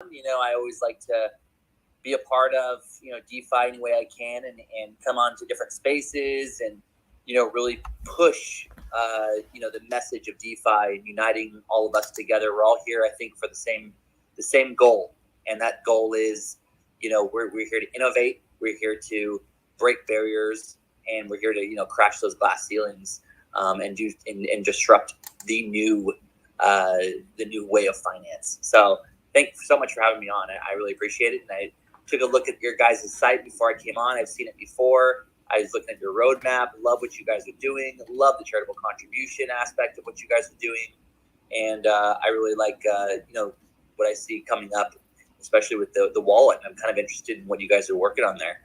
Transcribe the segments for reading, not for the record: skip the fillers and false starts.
I always like to be a part of, DeFi any way I can, and come on to different spaces and, really push, the message of DeFi and uniting all of us together. We're all here, I think, for the same goal. And that goal is, we're here to innovate. We're here to break barriers, and we're here to, crash those glass ceilings, and disrupt the new way of finance. So thank you so much for having me on. I really appreciate it. And I took a look at your guys' site before I came on. I've seen it before. I was looking at your roadmap. Love what you guys are doing. Love the charitable contribution aspect of what you guys are doing. And I really like, what I see coming up, especially with the wallet. I'm kind of interested in what you guys are working on there.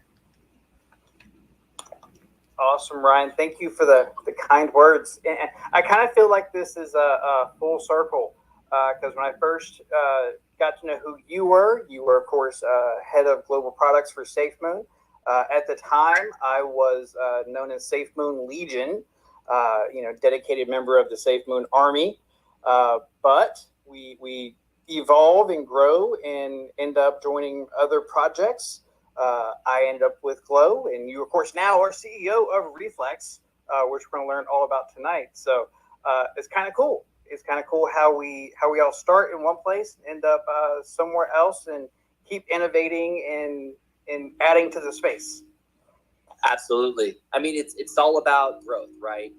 Awesome, Ryan. Thank you for the kind words. And I kind of feel like this is a full circle, because when I first got to know who you were, of course, head of global products for SafeMoon. At the time, I was known as SafeMoon Legion, dedicated member of the SafeMoon Army. But we evolve and grow and end up joining other projects. I ended up with Glow, and you, of course, now are CEO of Reflex, which we're going to learn all about tonight. So it's kind of cool. It's kind of cool how we all start in one place, end up somewhere else, and keep innovating and adding to the space. Absolutely. I mean, it's all about growth, right?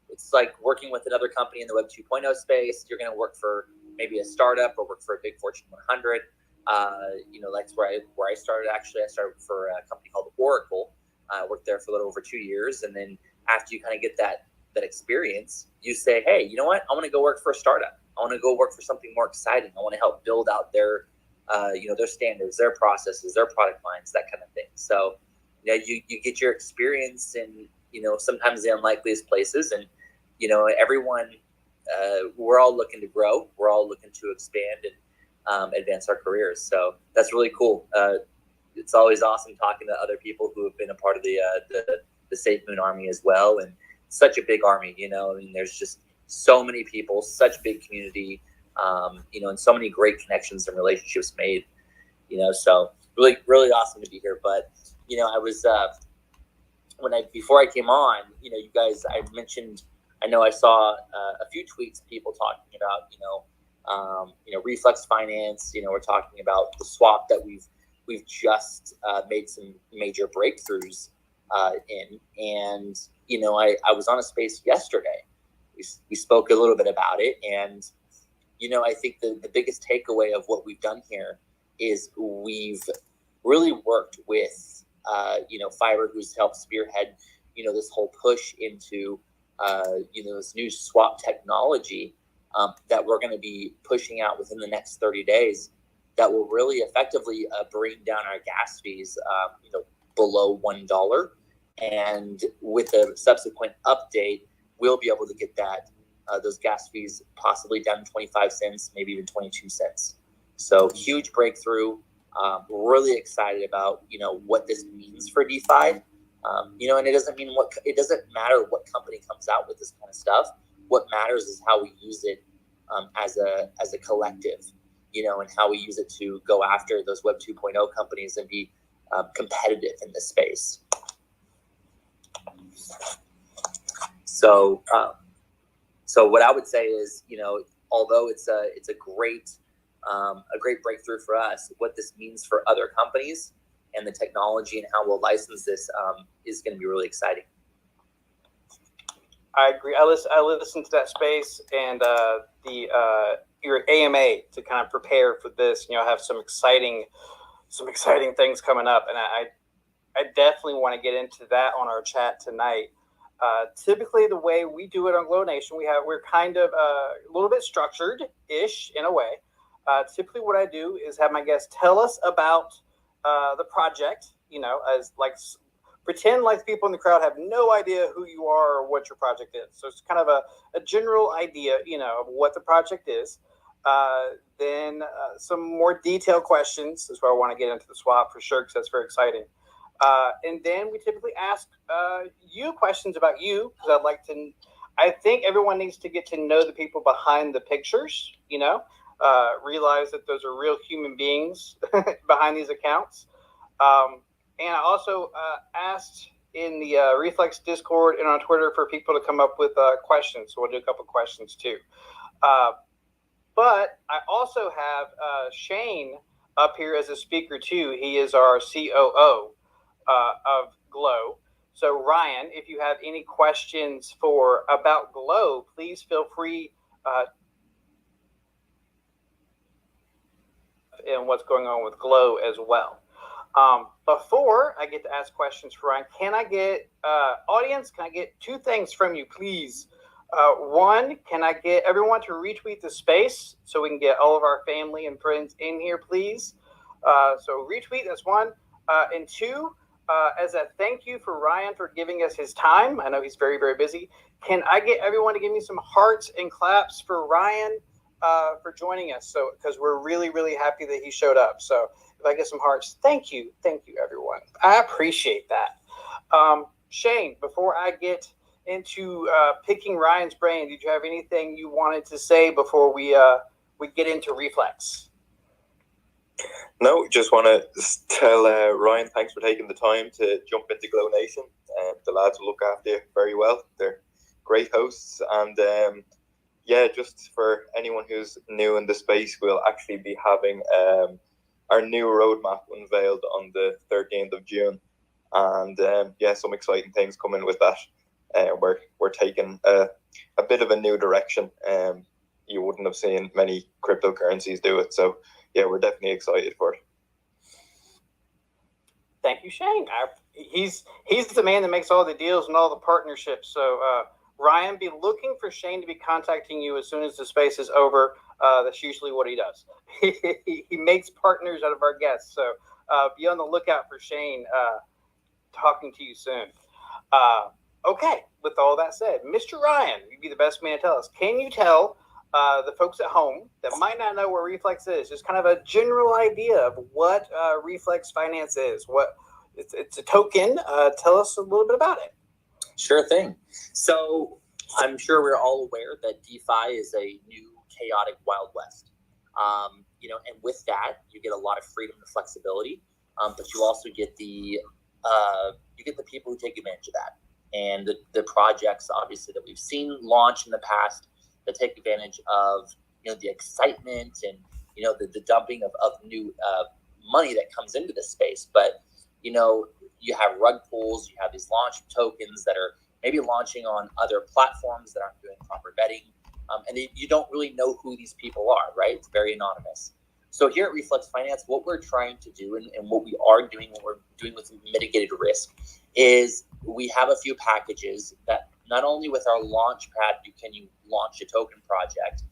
It's like working with another company in the Web 2.0 space. You're going to work for maybe a startup or work for a big Fortune 100. That's where I started. Actually, I started for a company called Oracle. I worked there for a little over 2 years, and then after you kind of get that experience, you say, hey, you know what? I want to go work for a startup. I want to go work for something more exciting. I want to help build out their standards, their processes, their product lines, that kind of thing. So, you get your experience in, sometimes the unlikeliest places, and, everyone, we're all looking to grow. We're all looking to expand and advance our careers. So that's really cool. It's always awesome talking to other people who have been a part of the SafeMoon Army as well. And such a big army, there's just so many people, such big community, and so many great connections and relationships made, so really, really awesome to be here. But, I was, before I came on, you guys, I mentioned, I know I saw a few tweets, people talking about, Reflex Finance. We're talking about the swap that we've just made some major breakthroughs in. And, I was on a space yesterday. We spoke a little bit about it. And, I think the biggest takeaway of what we've done here is we've really worked with, Fiverr, who's helped spearhead, this whole push into, this new swap technology that we're going to be pushing out within the next 30 days that will really effectively bring down our gas fees, below $1. And with a subsequent update, we'll be able to get those gas fees possibly down to 25 cents, maybe even 22 cents. So huge breakthrough. Really excited about, what this means for DeFi. And it doesn't matter what company comes out with this kind of stuff. What matters is how we use it as a collective, and how we use it to go after those Web 2.0 companies and be competitive in this space. So what I would say is, although it's a great breakthrough for us, what this means for other companies and the technology and how we'll license this is going to be really exciting. I agree. I listened to that space and your AMA to kind of prepare for this. I have some exciting things coming up, and I definitely want to get into that on our chat tonight. Typically, the way we do it on GlowNation, we're kind of a little bit structured-ish in a way. Typically, what I do is have my guests tell us about the project. As like pretend like people in the crowd have no idea who you are or what your project is. So it's kind of a general idea, of what the project is. Then some more detailed questions. That's where I want to get into the swap for sure, because that's very exciting. And then we typically ask you questions about you, because I think everyone needs to get to know the people behind the pictures, realize that those are real human beings behind these accounts. And I also asked in the Reflex Discord and on Twitter for people to come up with questions. So we'll do a couple questions too. But I also have Shane up here as a speaker too. He is our COO of Glow. So Ryan, if you have any questions about Glow, please feel free and what's going on with Glow as well. Before I get to ask questions for Ryan, can I get audience? Can I get two things from you, please? One, can I get everyone to retweet the space so we can get all of our family and friends in here, please? So retweet, that's one. And two, as a thank you for Ryan for giving us his time, I know he's very, very busy. Can I get everyone to give me some hearts and claps for Ryan for joining us? So, because we're really, really happy that he showed up. So if I get some hearts, thank you, everyone. I appreciate that. Shane, before I get into picking Ryan's brain, did you have anything you wanted to say before we get into Reflex? No, just want to tell Ryan, thanks for taking the time to jump into GLOWNATION. The lads will look after you very well. They're great hosts. And yeah, just for anyone who's new in the space, we'll actually be having our new roadmap unveiled on the 13th of June. And yeah, some exciting things coming with that. We're taking a bit of a new direction. You wouldn't have seen many cryptocurrencies do it. So yeah, we're definitely excited for it. Thank you, Shane. He's the man that makes all the deals and all the partnerships. So Ryan, be looking for Shane to be contacting you as soon as the space is over. That's usually what he does. He makes partners out of our guests. So be on the lookout for Shane talking to you soon. Okay, with all that said, Mr. Ryan, you'd be the best man to tell us. Can you tell the folks at home that might not know what Reflex is, just kind of a general idea of what Reflex Finance is? What it's a token. Tell us a little bit about it. Sure thing. So I'm sure we're all aware that DeFi is a new chaotic Wild West. And with that, you get a lot of freedom and flexibility, but you also get the people who take advantage of that, and the projects obviously that we've seen launch in the past that take advantage of the excitement and the dumping of new money that comes into this space. But you have rug pulls, you have these launch tokens that are maybe launching on other platforms that aren't doing proper vetting, and you don't really know who these people are, right? It's very anonymous. So here at Reflex Finance, what we're trying to do and what we are doing, what we're doing with mitigated risk, is we have a few packages that not only with our launch pad can you launch a token project,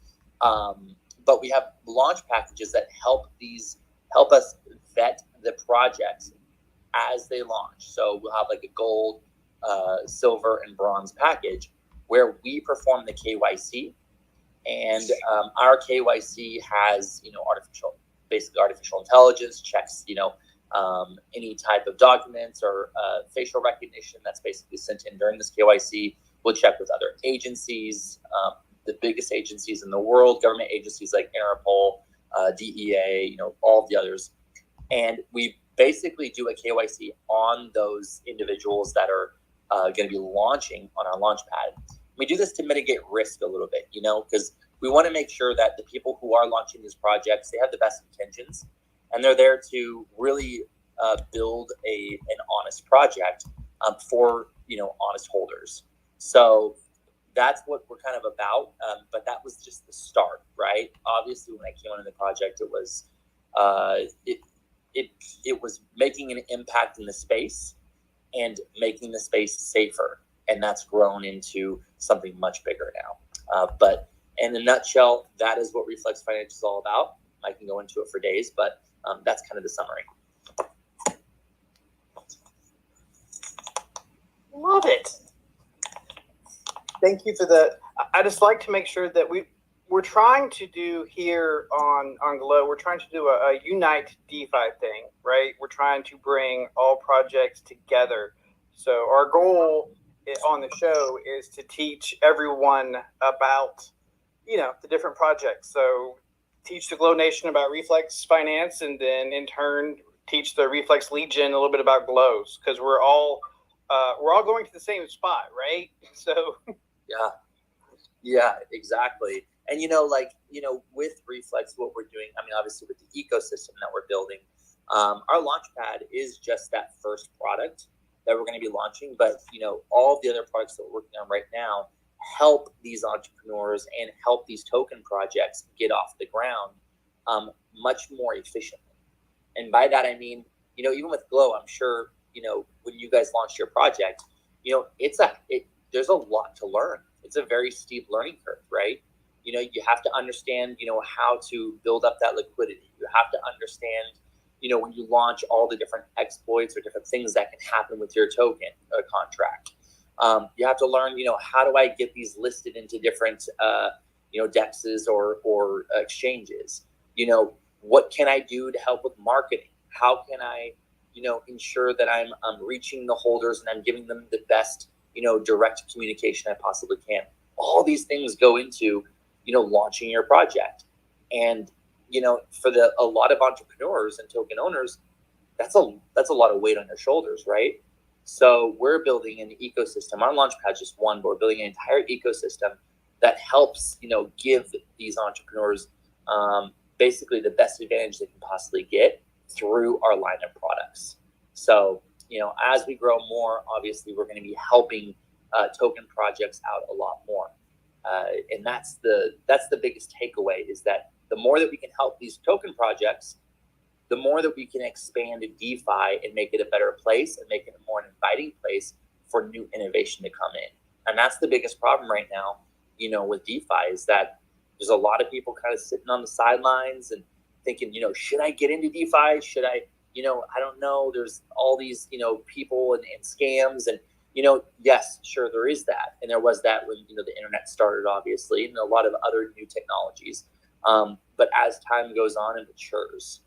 but we have launch packages that help us vet the projects as they launch. So we'll have like a gold, silver, and bronze package where we perform the KYC, and our KYC has artificial intelligence checks any type of documents or facial recognition that's basically sent in during this KYC. We'll check with other agencies, the biggest agencies in the world, government agencies like Interpol, DEA, all of the others. And we basically do a KYC on those individuals that are going to be launching on our launch pad. We do this to mitigate risk a little bit, because we want to make sure that the people who are launching these projects, they have the best intentions, and they're there to really build an honest project for honest holders. So that's what we're kind of about. But that was just the start, right? Obviously, when I came on in the project, it was it was making an impact in the space and making the space safer, and that's grown into something much bigger now. But in a nutshell, that is what Reflex Finance is all about. I can go into it for days, but that's kind of the summary. Love it. Thank you for that. I just like to make sure that we're trying to do here on Glow, we're trying to do a unite DeFi thing, right? We're trying to bring all projects together. So our goal on the show is to teach everyone about, the different projects. So teach the Glow Nation about Reflex Finance, and then in turn teach the Reflex Legion a little bit about glows, because we're all going to the same spot, right? So yeah, exactly. And with Reflex, what we're doing, I mean, obviously with the ecosystem that we're building, our Launchpad is just that first product that we're going to be launching. But all of the other products that we're working on right now help these entrepreneurs and help these token projects get off the ground much more efficiently. And by that I mean, even with Glow, I'm sure when you guys launched your project, there's a lot to learn. It's a very steep learning curve, right? You have to understand, how to build up that liquidity. You have to understand, when you launch, all the different exploits or different things that can happen with your token contract. You have to learn, how do I get these listed into different, dexes or exchanges? What can I do to help with marketing? How can I, ensure that I'm reaching the holders and I'm giving them the best, direct communication I possibly can? All these things go into, launching your project. And, for a lot of entrepreneurs and token owners, that's a lot of weight on your shoulders, right? So we're building an ecosystem. Our Launchpad is just one, but we're building an entire ecosystem that helps, give these entrepreneurs basically the best advantage they can possibly get through our line of products. So, as we grow more, obviously we're going to be helping token projects out a lot more. And that's the biggest takeaway, is that the more that we can help these token projects, the more that we can expand DeFi and make it a better place and make it a more inviting place for new innovation to come in. And that's the biggest problem right now, with DeFi, is that there's a lot of people kind of sitting on the sidelines and thinking, should I get into DeFi? Should I, I don't know. There's all these, people and scams, and, yes, sure, there is that. And there was that when, the internet started, obviously, and a lot of other new technologies. But as time goes on, it matures.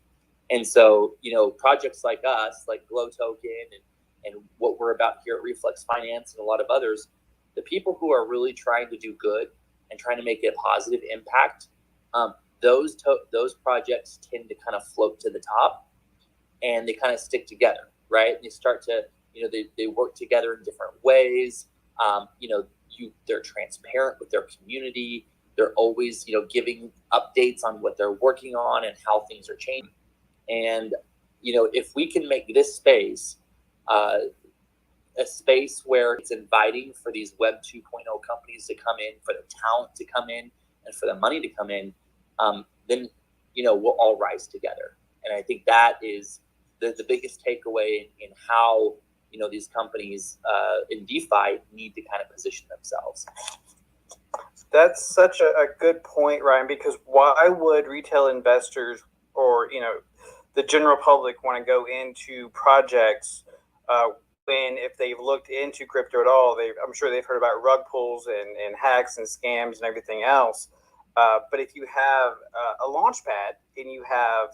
And so, projects like us, like Glow Token and what we're about here at Reflex Finance and a lot of others, the people who are really trying to do good and trying to make a positive impact, those projects tend to kind of float to the top, and they kind of stick together, right? And they start to, they work together in different ways. They're transparent with their community. They're always, giving updates on what they're working on and how things are changing. And, if we can make this space a space where it's inviting for these Web 2.0 companies to come in, for the talent to come in, and for the money to come in, then, we'll all rise together. And I think that is the biggest takeaway in how, these companies in DeFi need to kind of position themselves. That's such a good point, Ryan, because why would retail investors or, the general public want to go into projects when, if they've looked into crypto at all, I'm sure they've heard about rug pulls and hacks and scams and everything else. But if you have a Launchpad and you have,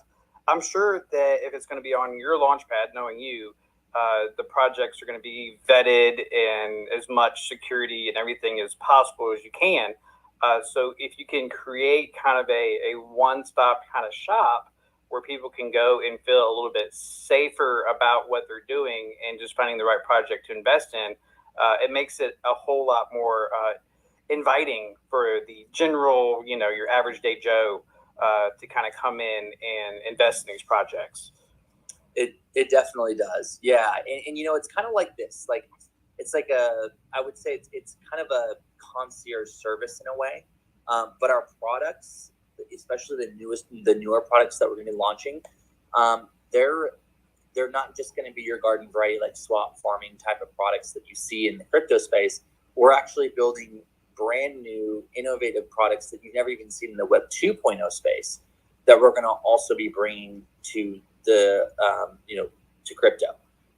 I'm sure that if it's going to be on your Launchpad, knowing you, the projects are going to be vetted and as much security and everything as possible as you can. So if you can create kind of a one-stop kind of shop where people can go and feel a little bit safer about what they're doing and just finding the right project to invest in, it makes it a whole lot more inviting for the general, your average day Joe to kind of come in and invest in these projects. It definitely does. Yeah. And it's kind of like this, like, it's like I would say it's kind of a concierge service in a way. But our products, especially the newer products that we're going to be launching, they're not just going to be your garden variety, like swap farming type of products that you see in the crypto space. We're actually building brand new, innovative products that you've never even seen in the Web 2.0 space that we're going to also be bringing to the to crypto.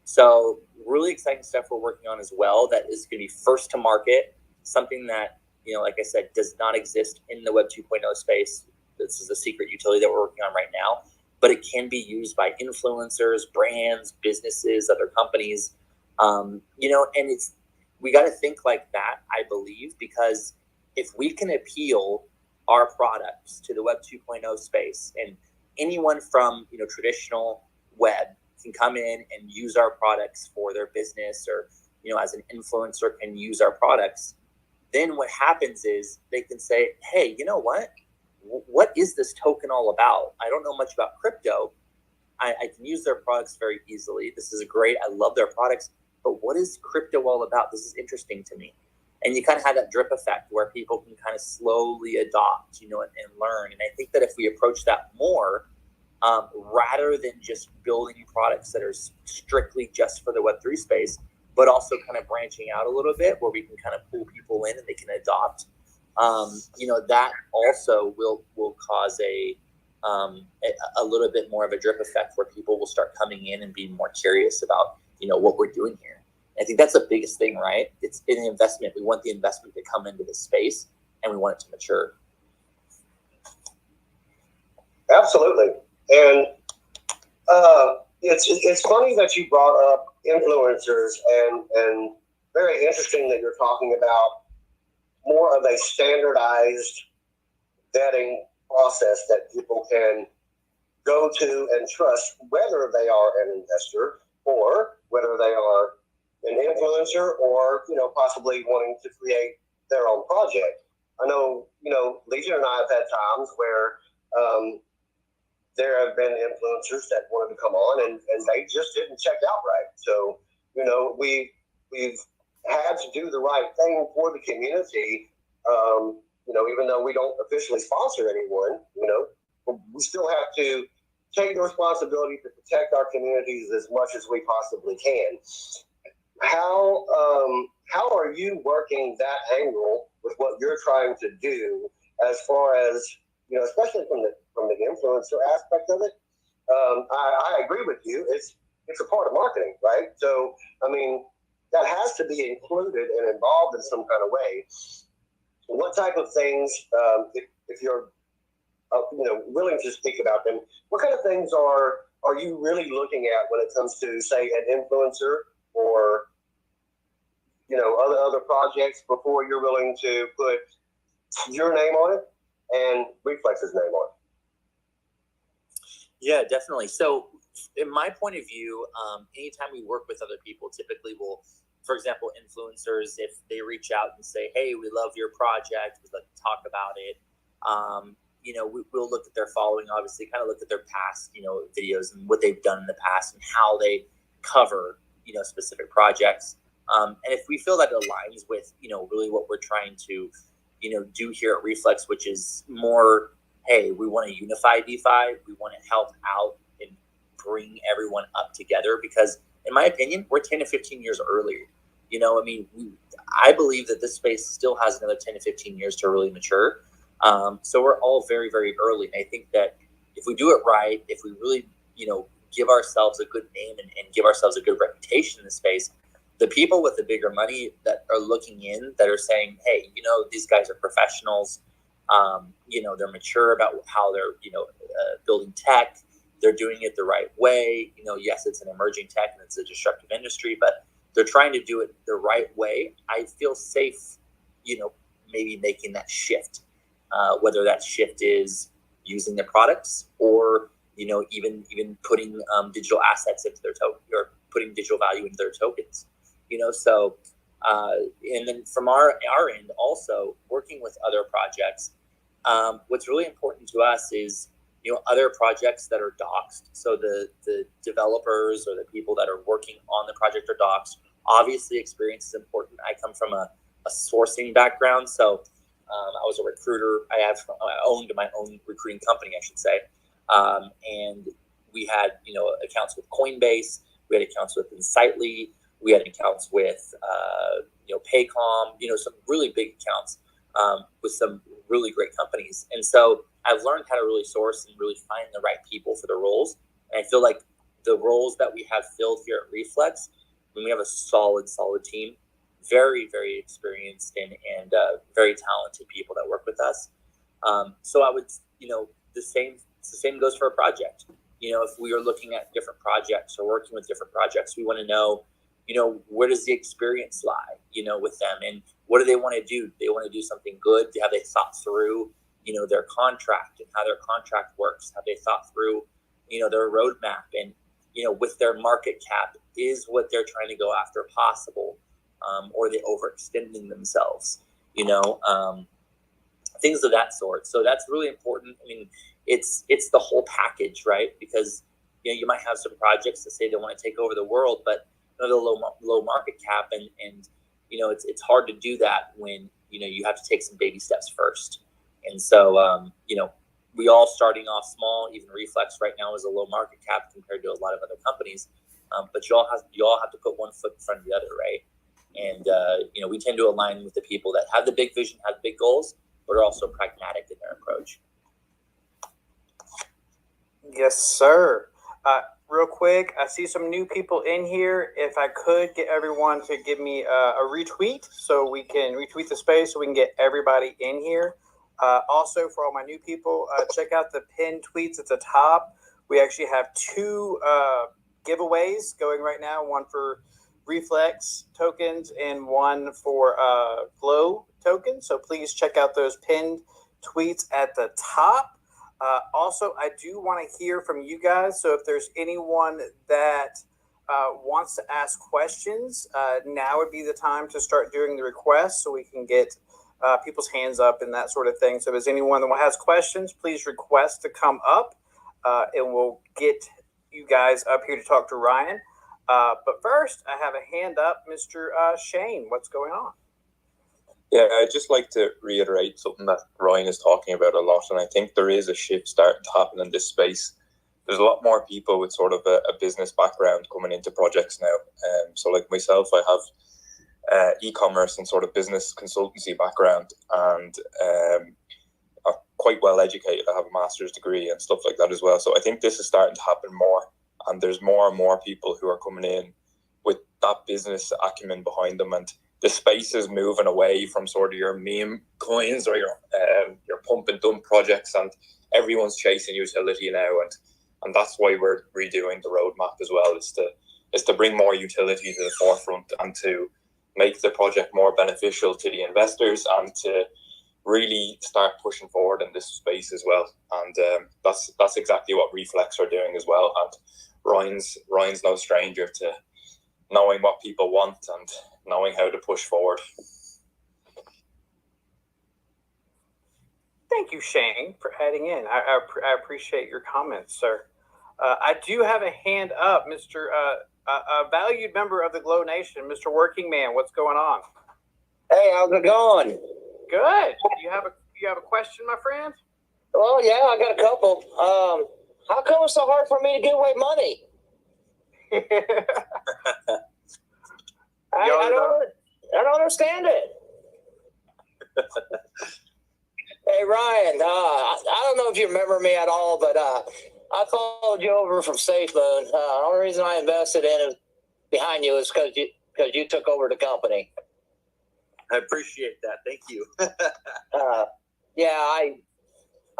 So really exciting stuff we're working on as well that is going to be first to market, something that, like I said, does not exist in the Web 2.0 space. This is a secret utility that we're working on right now, but it can be used by influencers, brands, businesses, other companies, and we got to think like that, I believe, because if we can appeal our products to the Web 2.0 space, and anyone from traditional web can come in and use our products for their business, or as an influencer can use our products, then what happens is they can say, hey, you know what is this token all about? I don't know much about crypto. I can use their products very easily. This is great. I love their products. But what is crypto all about? This is interesting to me. And you kind of have that drip effect where people can kind of slowly adopt, and learn. And I think that if we approach that more, rather than just building products that are strictly just for the Web3 space, but also kind of branching out a little bit where we can kind of pull people in and they can adopt, that also will cause a little bit more of a drip effect where people will start coming in and being more curious about, what we're doing here. I think that's the biggest thing, right? It's an investment. We want the investment to come into the space, and we want it to mature. Absolutely. And it's funny that you brought up influencers, and very interesting that you're talking about more of a standardized vetting process that people can go to and trust, whether they are an investor or whether they are an influencer, or possibly wanting to create their own project. I know Legion and I have had times where there have been influencers that wanted to come on and they just didn't check out right. So we've had to do the right thing for the community. Even though we don't officially sponsor anyone, we still have to take the responsibility to protect our communities as much as we possibly can. How are you working that angle with what you're trying to do, as far as especially from the influencer aspect of it? I agree with you. It's a part of marketing, right? So that has to be included and involved in some kind of way. What type of things, if you're willing to speak about them, what kind of things are you really looking at when it comes to, say, an influencer or other projects before you're willing to put your name on it and Reflex's name on it? Yeah, definitely. So in my point of view, anytime we work with other people, typically we'll, for example, influencers, if they reach out and say, hey, we love your project, we'd like to talk about it, we'll look at their following, obviously, kind of look at their past, videos and what they've done in the past and how they cover, specific projects. And if we feel that aligns with, really what we're trying to, do here at Reflex, which is more, hey, we want to unify DeFi. We want to help out and bring everyone up together, because in my opinion, we're 10 to 15 years earlier. I believe that this space still has another 10 to 15 years to really mature. So we're all very, very early. And I think that if we do it right, if we really, give ourselves a good name and give ourselves a good reputation in the space, the people with the bigger money that are looking in, that are saying, hey, these guys are professionals, they're mature about how they're, building tech. They're doing it the right way. Yes, it's an emerging tech and it's a disruptive industry, but they're trying to do it the right way. I feel safe, maybe making that shift, whether that shift is using the products or, even putting digital assets into their token, or putting digital value into their tokens, so, and then from our end, also working with other projects. What's really important to us is, other projects that are doxed. So the developers or the people that are working on the project are doxed. Obviously, experience is important. I come from a sourcing background. So I was a recruiter. I owned my own recruiting company, I should say. And we had, accounts with Coinbase. We had accounts with Insightly. We had accounts with, Paycom, some really big accounts with some really great companies. And so I've learned how to really source and really find the right people for the roles. And I feel like the roles that we have filled here at Reflex, when we have a solid team, very, very experienced and very talented people that work with us. So I would, the same goes for a project. If we are looking at different projects or working with different projects, we want to know, where does the experience lie, with them, and what do they want to do? Do they want to do something good? Have they thought through, their contract and how their contract works. Have they thought through, their roadmap and, with their market cap, is what they're trying to go after possible, or are they overextending themselves? Things of that sort. So that's really important. I mean, it's the whole package, right? Because you might have some projects that say they want to take over the world, but the low market cap, and it's hard to do that when you have to take some baby steps first. And so we all starting off small. Even Reflex right now is a low market cap compared to a lot of other companies, but you all have to put one foot in front of the other, right? And we tend to align with the people that have the big vision, have big goals, but are also pragmatic in their approach. Yes, sir. Real quick, I see some new people in here. If I could get everyone to give me a retweet so we can retweet the space so we can get everybody in here. Also, for all my new people, check out the pinned tweets at the top. We actually have 2 giveaways going right now, one for Reflex tokens and one for Glow tokens. So please check out those pinned tweets at the top. Also, I do want to hear from you guys. So if there's anyone that wants to ask questions, now would be the time to start doing the requests so we can get people's hands up and that sort of thing. So if there's anyone that has questions, please request to come up and we'll get you guys up here to talk to Ryan. But first, I have a hand up, Mr. Shane. What's going on? Yeah, I'd just like to reiterate something that Ryan is talking about a lot, and I think there is a shift starting to happen in this space. There's a lot more people with sort of a business background coming into projects now. So like myself, I have e-commerce and sort of business consultancy background, and I'm quite well educated. I have a master's degree and stuff like that as well. So I think this is starting to happen more, and there's more and more people who are coming in with that business acumen behind them, and the space is moving away from sort of your meme coins or your pump and dump projects, and everyone's chasing utility now, and that's why we're redoing the roadmap as well, is to bring more utility to the forefront and to make the project more beneficial to the investors and to really start pushing forward in this space as well. And that's exactly what Reflex are doing as well. And Ryan's no stranger to knowing what people want and knowing how to push forward. Thank you, Shane, for adding in. I appreciate your comments, sir. I do have a hand up, Mr. A valued member of the Glow Nation, Mr. Working Man. What's going on? Hey, how's it going? Good. You have a question, my friend? Well, yeah, I got a couple. How come it's so hard for me to give away money? I don't understand it. Hey, Ryan, I don't know if you remember me at all, but I followed you over from SafeMoon. The only reason I invested in it behind you is because you took over the company. I appreciate that. Thank you. Yeah, I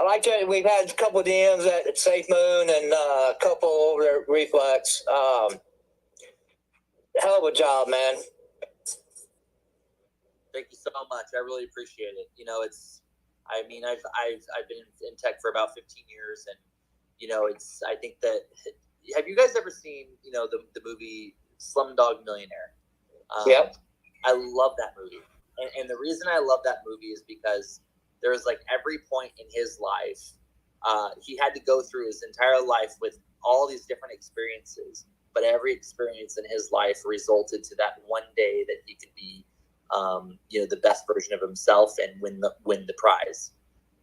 like that. We've had a couple of DMs at SafeMoon and a couple over at Reflex. Hell of a job, man. Thank you so much. I really appreciate it. I've been in tech for about 15 years, and I think that, have you guys ever seen the movie Slumdog Millionaire? Yep. I love that movie, and the reason I love that movie is because there was like every point in his life, he had to go through his entire life with all these different experiences, but every experience in his life resulted to that one day that he could be the best version of himself and win the prize.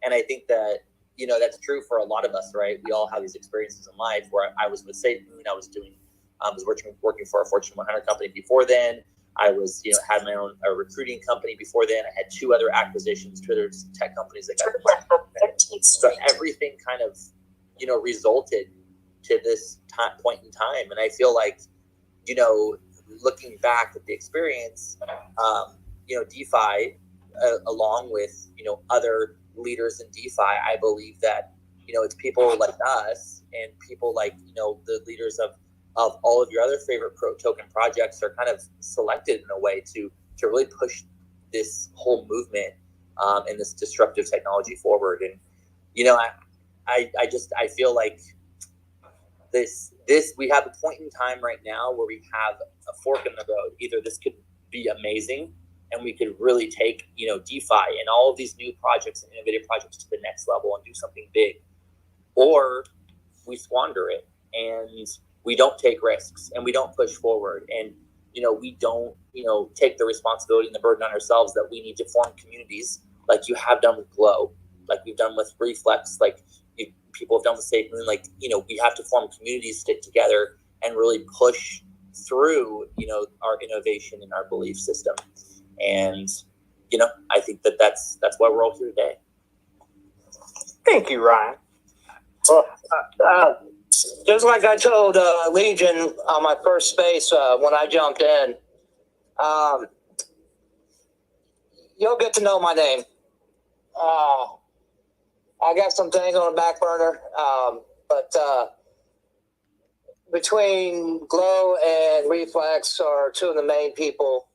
And I think that that's true for a lot of us, right? We all have these experiences in life. Where I was with SafeMoon, I was working for a Fortune 100 company before then. I was had my own recruiting company before then. I had 2 other acquisitions, 2 other tech companies that got so everything kind of resulted to this point in time. And I feel like looking back at the experience, DeFi, along with other leaders in DeFi, I believe that it's people like us and people like the leaders of all of your other favorite token projects are kind of selected in a way to really push this whole movement and this disruptive technology forward. And I feel like this we have a point in time right now where we have a fork in the road. Either this could be amazing and we could really take DeFi and all of these new projects and innovative projects to the next level and do something big, or we squander it and we don't take risks and we don't push forward, and we don't take the responsibility and the burden on ourselves that we need to form communities like you have done with Glow, like we've done with Reflex, like people have done with SafeMoon. Like we have to form communities, stick together, and really push through our innovation and our belief system. And I think that's why we're all here today. Thank you, Ryan. Well, just like I told Legion on my first space when I jumped in, you'll get to know my name. I got some things on the back burner, but between Glow and Reflex are two of the main people.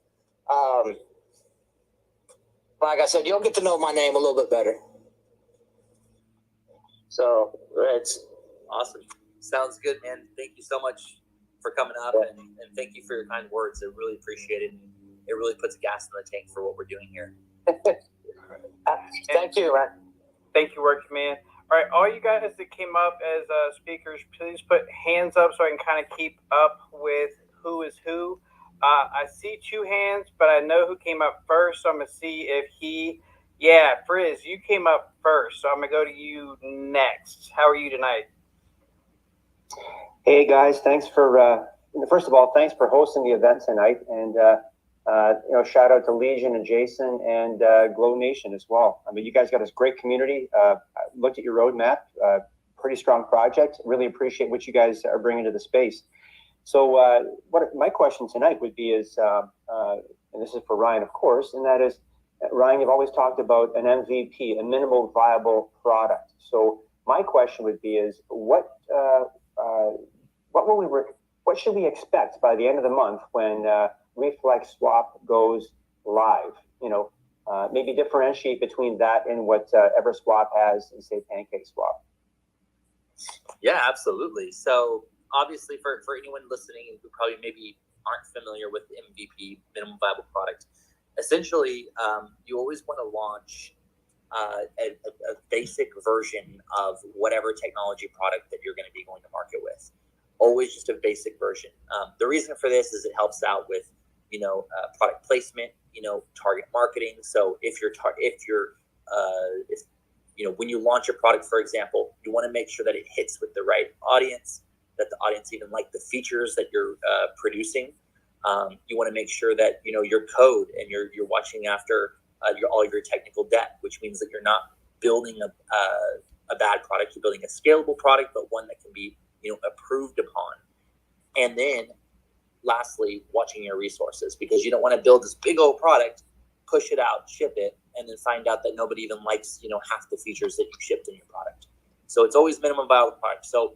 Like I said, you'll get to know my name a little bit better. So it's awesome. Sounds good, man. Thank you so much for coming up, and thank you for your kind words. I really appreciate it. And it really puts gas in the tank for what we're doing here. Thank you, Ryan. Thank you, Workman. All right, all you guys that came up as speakers, please put hands up so I can kind of keep up with who is who. I see 2 hands, but I know who came up first, so I'm going to see if Frizz, you came up first, so I'm going to go to you next. How are you tonight? Hey, guys. Thanks for, first of all, thanks for hosting the event tonight, and shout out to Legion and Jason and GLOWNATION as well. I mean, you guys got this great community. I looked at your roadmap, pretty strong project. Really appreciate what you guys are bringing to the space. So what my question tonight would be is, and this is for Ryan, of course, and that is, Ryan, you've always talked about an MVP, a minimal viable product. So my question would be is, what should we expect by the end of the month when Reflex Swap goes live? Maybe differentiate between that and what EverSwap has and say PancakeSwap. Yeah, absolutely. So obviously for anyone listening who probably maybe aren't familiar with the MVP, minimum viable product, essentially you always want to launch a basic version of whatever technology product that you're going to be going to market with. Always just a basic version. The reason for this is it helps out with product placement, target marketing. So when you launch a product, for example, you want to make sure that it hits with the right audience, that the audience even like the features that you're producing. You want to make sure that your code and you're watching after all your technical debt, which means that you're not building a bad product. You're building a scalable product, but one that can be approved upon. And then lastly, watching your resources, because you don't want to build this big old product, push it out, ship it, and then find out that nobody even likes half the features that you shipped in your product. So it's always minimum viable product. So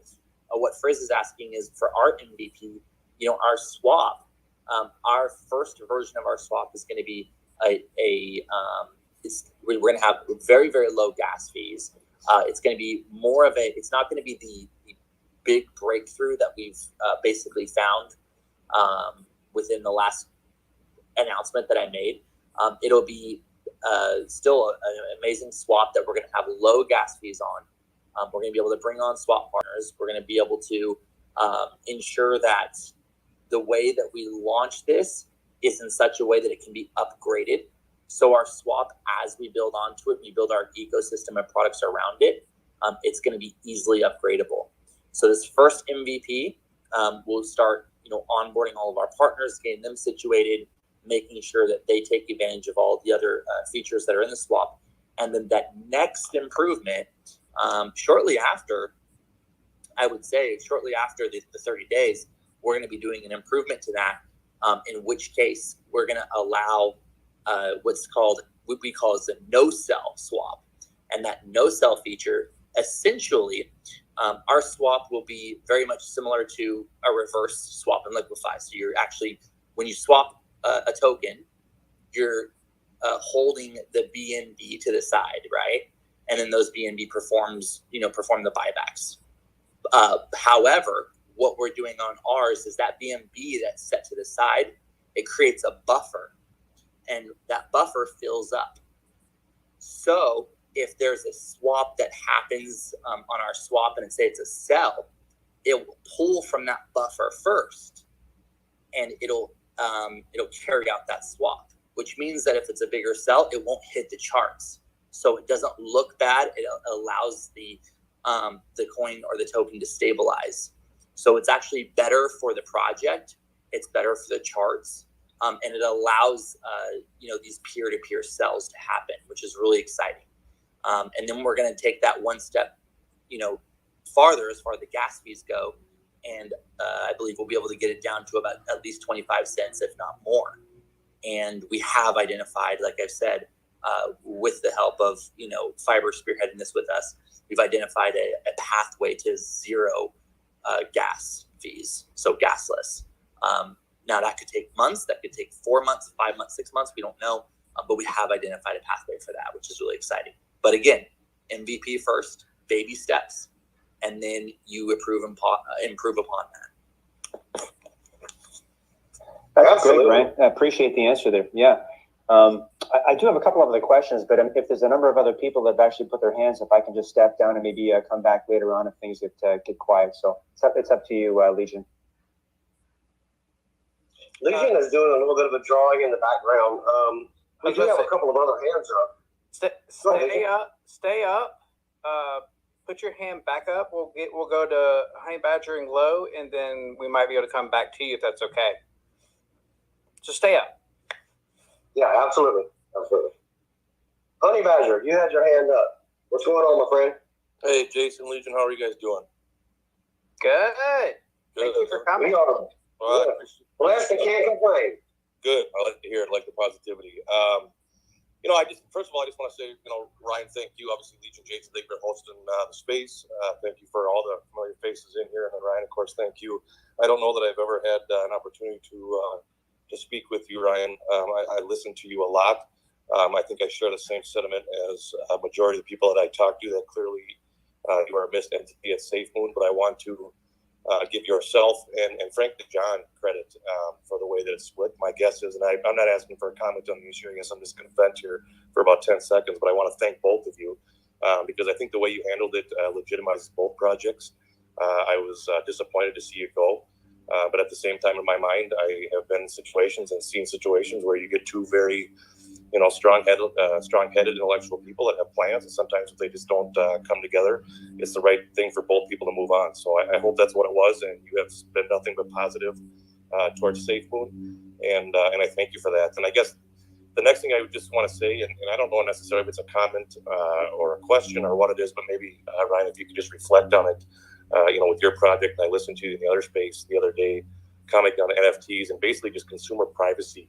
what Frizz is asking is for our MVP, our swap, our first version of our swap is going to be we're going to have very, very low gas fees. It's going to be more of it's not going to be the big breakthrough that we've basically found within the last announcement that I made. It'll be still an amazing swap that we're going to have low gas fees on. We're going to be able to bring on swap partners. We're going to be able to ensure that the way that we launch this is in such a way that it can be upgraded. So our swap, as we build onto it, we build our ecosystem and products around it, it's going to be easily upgradable. So this first MVP, we'll start onboarding all of our partners, getting them situated, making sure that they take advantage of all the other features that are in the swap. And then that next improvement, shortly after the 30 days, we're going to be doing an improvement to that, in which case we're going to allow what we call as a no-sell swap. And that no-sell feature, essentially, our swap will be very much similar to a reverse swap and liquefy. So you're actually, when you swap a token, you're holding the BNB to the side, right? And then those BNB perform the buybacks. However, what we're doing on ours is that BNB that's set to the side, it creates a buffer, and that buffer fills up. So if there's a swap that happens on our swap, and say it's a sell, it will pull from that buffer first, and it'll carry out that swap, which means that if it's a bigger sell, it won't hit the charts. So it doesn't look bad. It allows the coin or the token to stabilize. So it's actually better for the project. It's better for the charts. And it allows, these peer-to-peer sells to happen, which is really exciting. And then we're going to take that one step, farther as far as the gas fees go. And I believe we'll be able to get it down to about at least 25 cents, if not more. And we have identified, like I've said, with the help of, Fiber spearheading this with us, we've identified a pathway to zero gas fees, so gasless. Now that could take months, that could take 4 months, 5 months, 6 months, we don't know, but we have identified a pathway for that, which is really exciting. But again, MVP first, baby steps, and then you improve upon that. That's Absolutely. great, Ryan. I appreciate the answer there. Yeah. I do have a couple of other questions, but if there's a number of other people that have actually put their hands up, I can just step down and maybe come back later on if things get quiet. So it's up to you, Legion. Legion is doing a little bit of a drawing in the background. We do have a couple of other hands up. Stay up. Put your hand back up. We'll go to Honey Badger and Glow, and then we might be able to come back to you if that's okay. So stay up. Yeah, absolutely. Honey Badger, you had your hand up. What's going on, my friend? Hey, Jason, Legion, how are you guys doing? Good. Thank you for coming. We are blessed and can't complain. Good. I like to hear it. I like the positivity. First of all, I just want to say, Ryan, thank you. Obviously, Legion, Jason, thank you for hosting the space. Thank you for all the familiar faces in here. And then Ryan, of course, thank you. I don't know that I've ever had an opportunity to speak with you, Ryan. I listen to you a lot. I think I share the same sentiment as a majority of the people that I talk to, that clearly you are a missed entity at SafeMoon, but I want to give yourself and frankly John credit for the way that it's split. My guess is, and I'm not asking for a comment on the issue, I guess I'm just going to vent here for about 10 seconds, but I want to thank both of you because I think the way you handled it legitimizes both projects. I was disappointed to see it go, but at the same time in my mind, I have been in situations and seen situations where you get two very strong-headed intellectual people that have plans, and sometimes if they just don't come together, it's the right thing for both people to move on. So I hope that's what it was, and you have been nothing but positive towards SafeMoon, and I thank you for that. And I guess the next thing I would just want to say, and I don't know necessarily if it's a comment or a question or what it is, but maybe Ryan, if you could just reflect on it, with your project. I listened to you in the other space the other day, commenting on NFTs and basically just consumer privacy.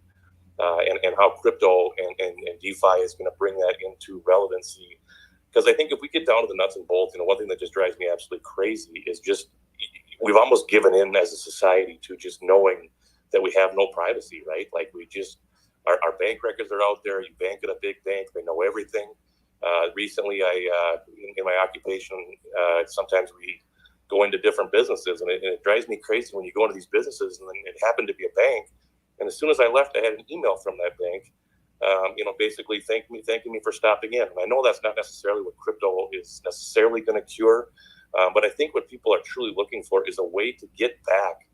And how crypto and DeFi is going to bring that into relevancy. Because I think if we get down to the nuts and bolts, one thing that just drives me absolutely crazy is just we've almost given in as a society to just knowing that we have no privacy, right? Like we just, our bank records are out there. You bank at a big bank, they know everything. Recently, in my occupation, sometimes we go into different businesses, and it drives me crazy when you go into these businesses, and then it happened to be a bank. And as soon as I left, I had an email from that bank, basically thanking me for stopping in. And I know that's not necessarily what crypto is necessarily going to cure, but I think what people are truly looking for is a way to get back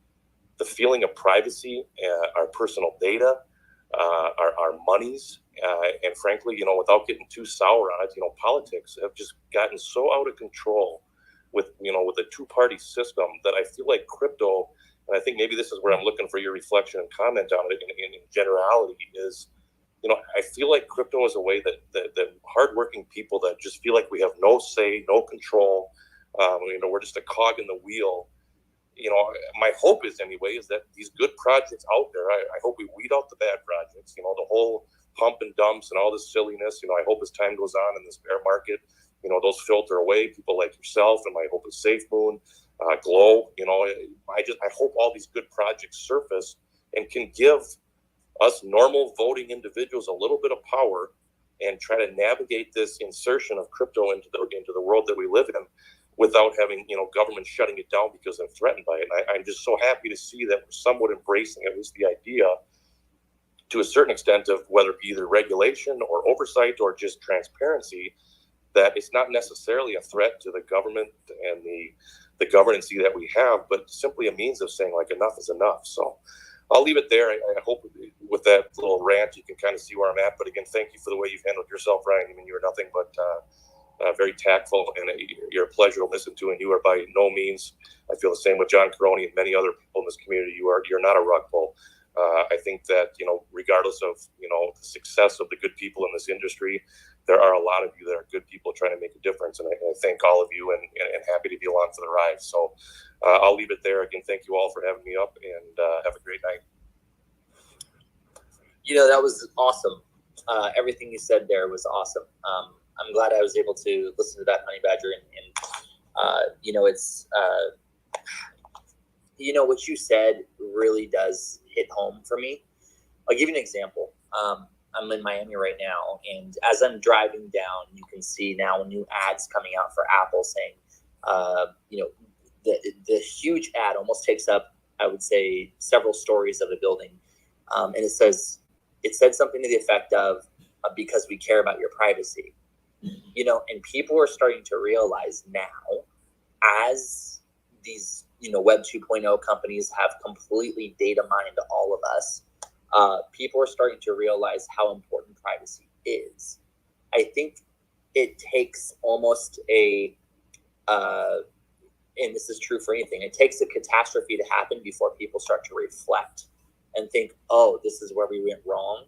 the feeling of privacy, our personal data, our monies, and frankly, without getting too sour on it, politics have just gotten so out of control with a two-party system that I feel like crypto. And I think maybe this is where I'm looking for your reflection and comment on it in generality is, I feel like crypto is a way that hardworking people that just feel like we have no say, no control, we're just a cog in the wheel. My hope is anyway, is that these good projects out there, I hope we weed out the bad projects, the whole pump and dumps and all this silliness, I hope as time goes on in this bear market, those filter away, people like yourself, and my hope is SafeMoon, Glow, I hope all these good projects surface and can give us normal voting individuals a little bit of power and try to navigate this insertion of crypto into the world that we live in without having, government shutting it down because they're threatened by it. And I'm just so happy to see that we're somewhat embracing at least the idea to a certain extent of whether it be either regulation or oversight or just transparency, that it's not necessarily a threat to the government and the governance that we have, but simply a means of saying, like, enough is enough. So I'll leave it there. I hope with that little rant, you can kind of see where I'm at. But again, thank you for the way you've handled yourself, Ryan. I mean, you are nothing but very tactful, and you're a pleasure to listen to. And you are by no means, I feel the same with John Caroni and many other people in this community. You're not a rug pull. I think that, regardless of, the success of the good people in this industry, there are a lot of you that are good people trying to make a difference. And I thank all of you and happy to be along for the ride. So I'll leave it there. Again, thank you all for having me up, and have a great night. That was awesome. Everything you said there was awesome. I'm glad I was able to listen to that, Honey Badger. And it's, what you said really does hit home for me. I'll give you an example. I'm in Miami right now, and as I'm driving down, you can see now new ads coming out for Apple saying, the huge ad almost takes up, I would say, several stories of the building. And it said something to the effect of, because we care about your privacy. And people are starting to realize now, as these, Web 2.0 companies have completely data mined all of us, people are starting to realize how important privacy is. I think it takes almost and this is true for anything, it takes a catastrophe to happen before people start to reflect and think, oh, this is where we went wrong.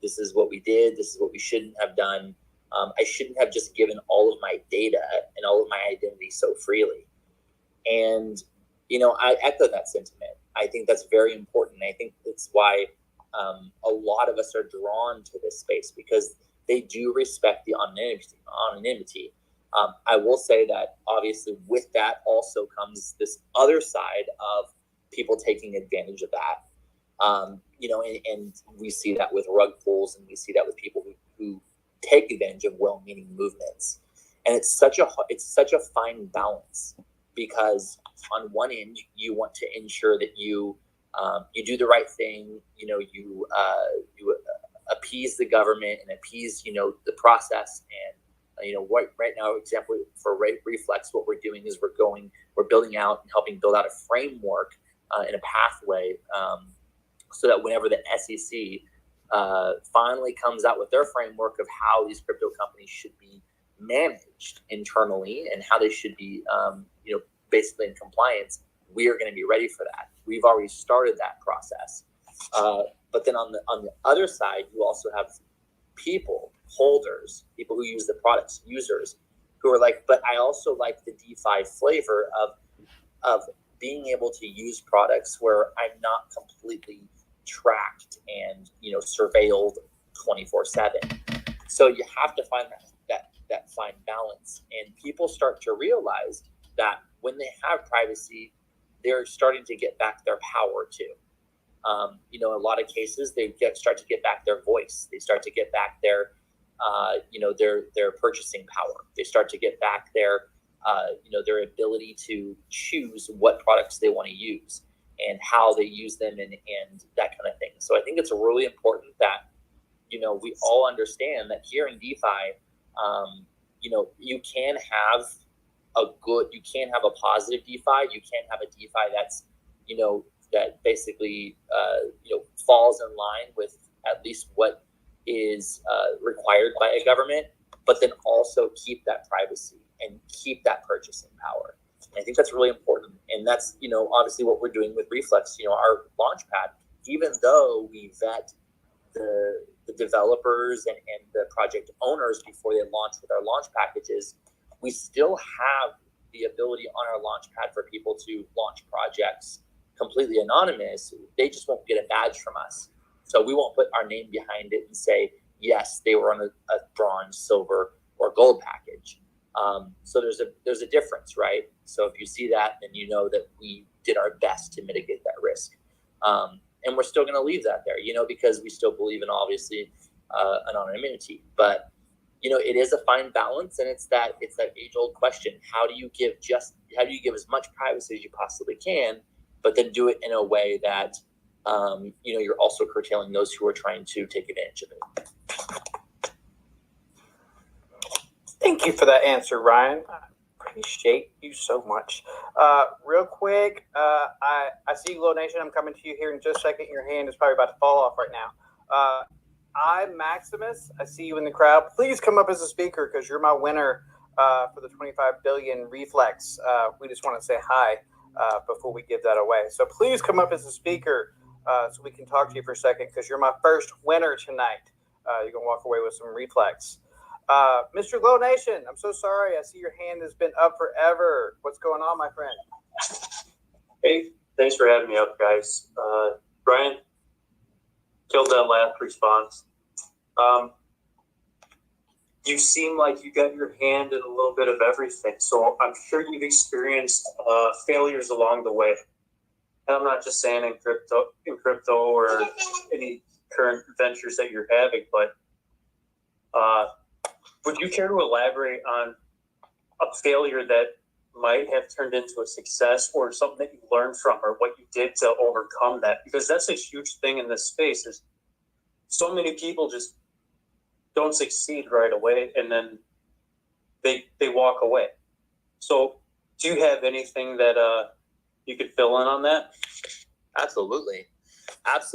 This is what we did. This is what we shouldn't have done. I shouldn't have just given all of my data and all of my identity so freely. And, I echo that sentiment. I think that's very important. I think that's why a lot of us are drawn to this space, because they do respect the anonymity. I will say that obviously with that also comes this other side of people taking advantage of that. And we see that with rug pulls, and we see that with people who take advantage of well-meaning movements. And it's such a fine balance, because on one end you want to ensure that you do the right thing, you appease the government and appease the process. And right now, example for Reflex, what we're doing is we're building out and helping build out a framework and a pathway, so that whenever the SEC finally comes out with their framework of how these crypto companies should be managed internally and how they should be, basically in compliance, we are going to be ready for that. We've already started that process. But then on the other side, you also have holders, people who use the products, users, who are like, but I also like the DeFi flavor of being able to use products where I'm not completely tracked and surveilled 24/7. So you have to find that fine balance, and people start to realize that when they have privacy, they're starting to get back their power too. In a lot of cases, they start to get back their voice. They start to get back their purchasing power. They start to get back their ability to choose what products they want to use and how they use them and that kind of thing. So I think it's really important that, we all understand that here in DeFi, you can have a positive DeFi. You can have a DeFi that's, that basically, falls in line with at least what is required by a government, but then also keep that privacy and keep that purchasing power. And I think that's really important. And that's, obviously what we're doing with Reflex, our launchpad, even though we vet the developers and the project owners before they launch with our launch packages, we still have the ability on our launchpad for people to launch projects completely anonymous. They just won't get a badge from us. So we won't put our name behind it and say, yes, they were on a bronze, silver, or gold package. So there's a difference, right? So if you see that, then you know that we did our best to mitigate that risk. and we're still going to leave that there, because we still believe in, obviously, anonymity. But it is a fine balance, and it's that age-old question: how do you give as much privacy as you possibly can, but then do it in a way that you're also curtailing those who are trying to take advantage of it. Thank you for that answer, Ryan. I appreciate you so much. Real quick, I see GlowNation. I'm coming to you here in just a second. Your hand is probably about to fall off right now. I'm Maximus. I see you in the crowd. Please come up as a speaker because you're my winner for the 25 billion Reflex. We just want to say hi before we give that away. So please come up as a speaker so we can talk to you for a second because you're my first winner tonight. You're going to walk away with some Reflex. Mr. GlowNation, I'm so sorry. I see your hand has been up forever. What's going on, my friend? Hey, thanks for having me up, guys. Brian, killed that last response. You seem like you got your hand in a little bit of everything, so I'm sure you've experienced failures along the way. And I'm not just saying in crypto or any current ventures that you're having, but would you care to elaborate on a failure that might have turned into a success, or something that you learned from, or what you did to overcome that? Because that's a huge thing in this space. Is so many people just don't succeed right away, and then they walk away. So do you have anything that you could fill in on that? Absolutely. I'll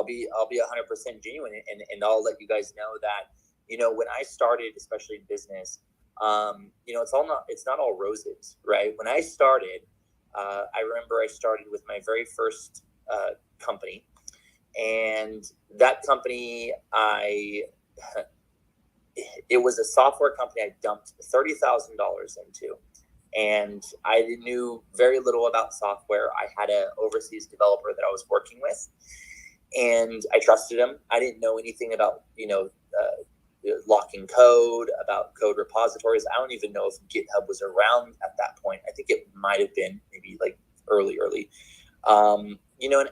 be 100% genuine, and I'll let you guys know that when I started, especially in business, it's not all roses, right? When I started, I remember I started with my very first company, and that company, it was a software company I dumped $30,000 into, and I knew very little about software. I had an overseas developer that I was working with, and I trusted him. I didn't know anything about, locking code, about code repositories. I don't even know if GitHub was around at that point. I think it might have been maybe like early. And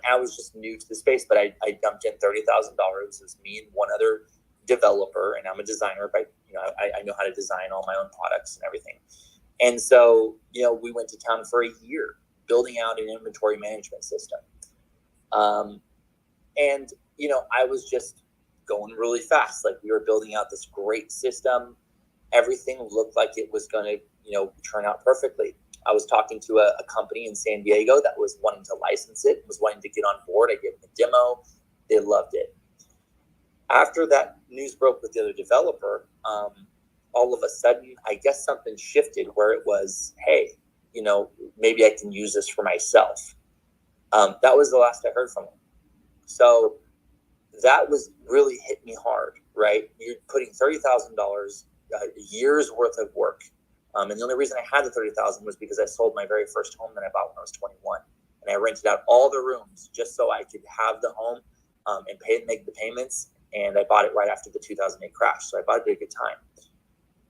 I was just new to the space, but I dumped in $30,000. It was me and one other developer, and I'm a designer, but I know how to design all my own products and everything. And so, we went to town for a year building out an inventory management system. And I was just going really fast. Like, we were building out this great system. Everything looked like it was going to, turn out perfectly. I was talking to a company in San Diego that was wanting to license it, was wanting to get on board. I gave them a demo. They loved it. After that news broke with the other developer, all of a sudden, I guess something shifted where it was, hey, maybe I can use this for myself. That was the last I heard from him. So that was really hit me hard, right? You're putting $30,000, a year's worth of work. And the only reason I had the $30,000 was because I sold my very first home that I bought when I was 21. And I rented out all the rooms just so I could have the home and make the payments. And I bought it right after the 2008 crash. So I bought it at a good time.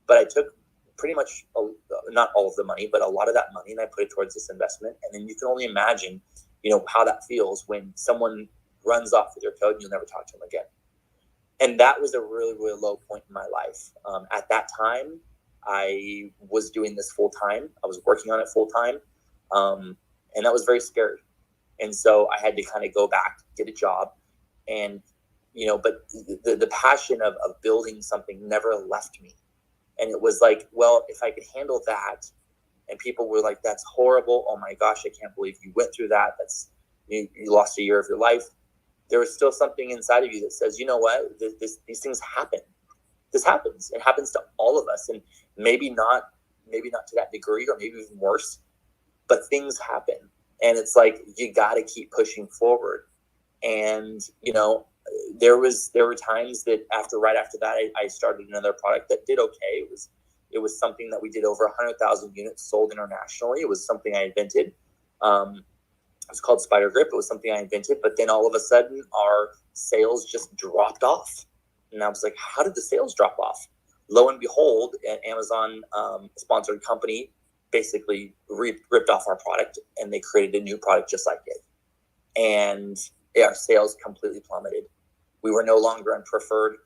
But I took pretty much, not all of the money, but a lot of that money, and I put it towards this investment. And then you can only imagine, how that feels when someone runs off with your code and you'll never talk to them again. And that was a really, really low point in my life. At that time, I was doing this full time. I was working on it full time. And that was very scary. And so I had to kind of go back, get a job. And, but the passion of building something never left me. And it was like, well, if I could handle that, and people were like, that's horrible. Oh my gosh, I can't believe you went through that. You lost a year of your life. There was still something inside of you that says, you know what, these things happen. This happens. It happens to all of us. And maybe not to that degree, or maybe even worse, but things happen. And it's like, you got to keep pushing forward. And, there were times that right after that, I started another product that did okay. It was something that we did over 100,000 units sold internationally. It was something I invented. It was called Spider Grip. It was something I invented, but then all of a sudden our sales just dropped off. And I was like, how did the sales drop off? Lo and behold, an Amazon sponsored company basically ripped off our product, and they created a new product just like it. and our sales completely plummeted. We were no longer on preferred.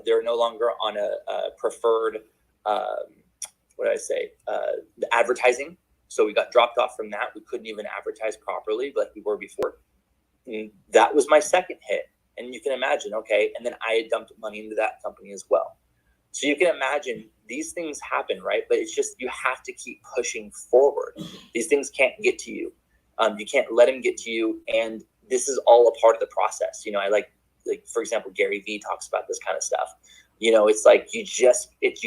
They're no longer on a preferred. What did I say? The advertising. So we got dropped off from that. We couldn't even advertise properly like we were before. And that was my second hit. And you can imagine, okay, and then I had dumped money into that company as well. So you can imagine these things happen, right? But it's just, you have to keep pushing forward. These things can't get to you. You can't let them get to you. And this is all a part of the process. You know, I like for example, Gary Vee talks about this kind of stuff. You know, it's like you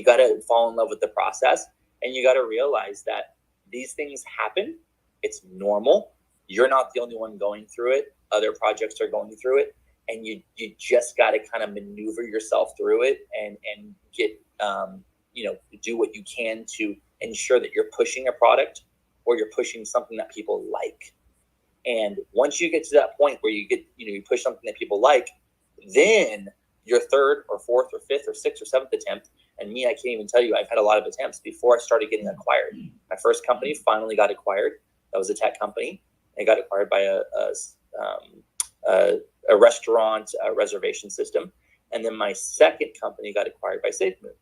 got to fall in love with the process, and you got to realize that these things happen. It's normal. You're not the only one going through it. Other projects are going through it, and you just got to kind of maneuver yourself through it and get do what you can to ensure that you're pushing a product or you're pushing something that people like. And once you get to that point where you push something that people like, then your third or fourth or fifth or sixth or seventh attempt, and me, I can't even tell you, I've had a lot of attempts before I started getting acquired. My first company finally got acquired. That was a tech company. It got acquired by a restaurant reservation system. And then my second company got acquired by SafeMoon.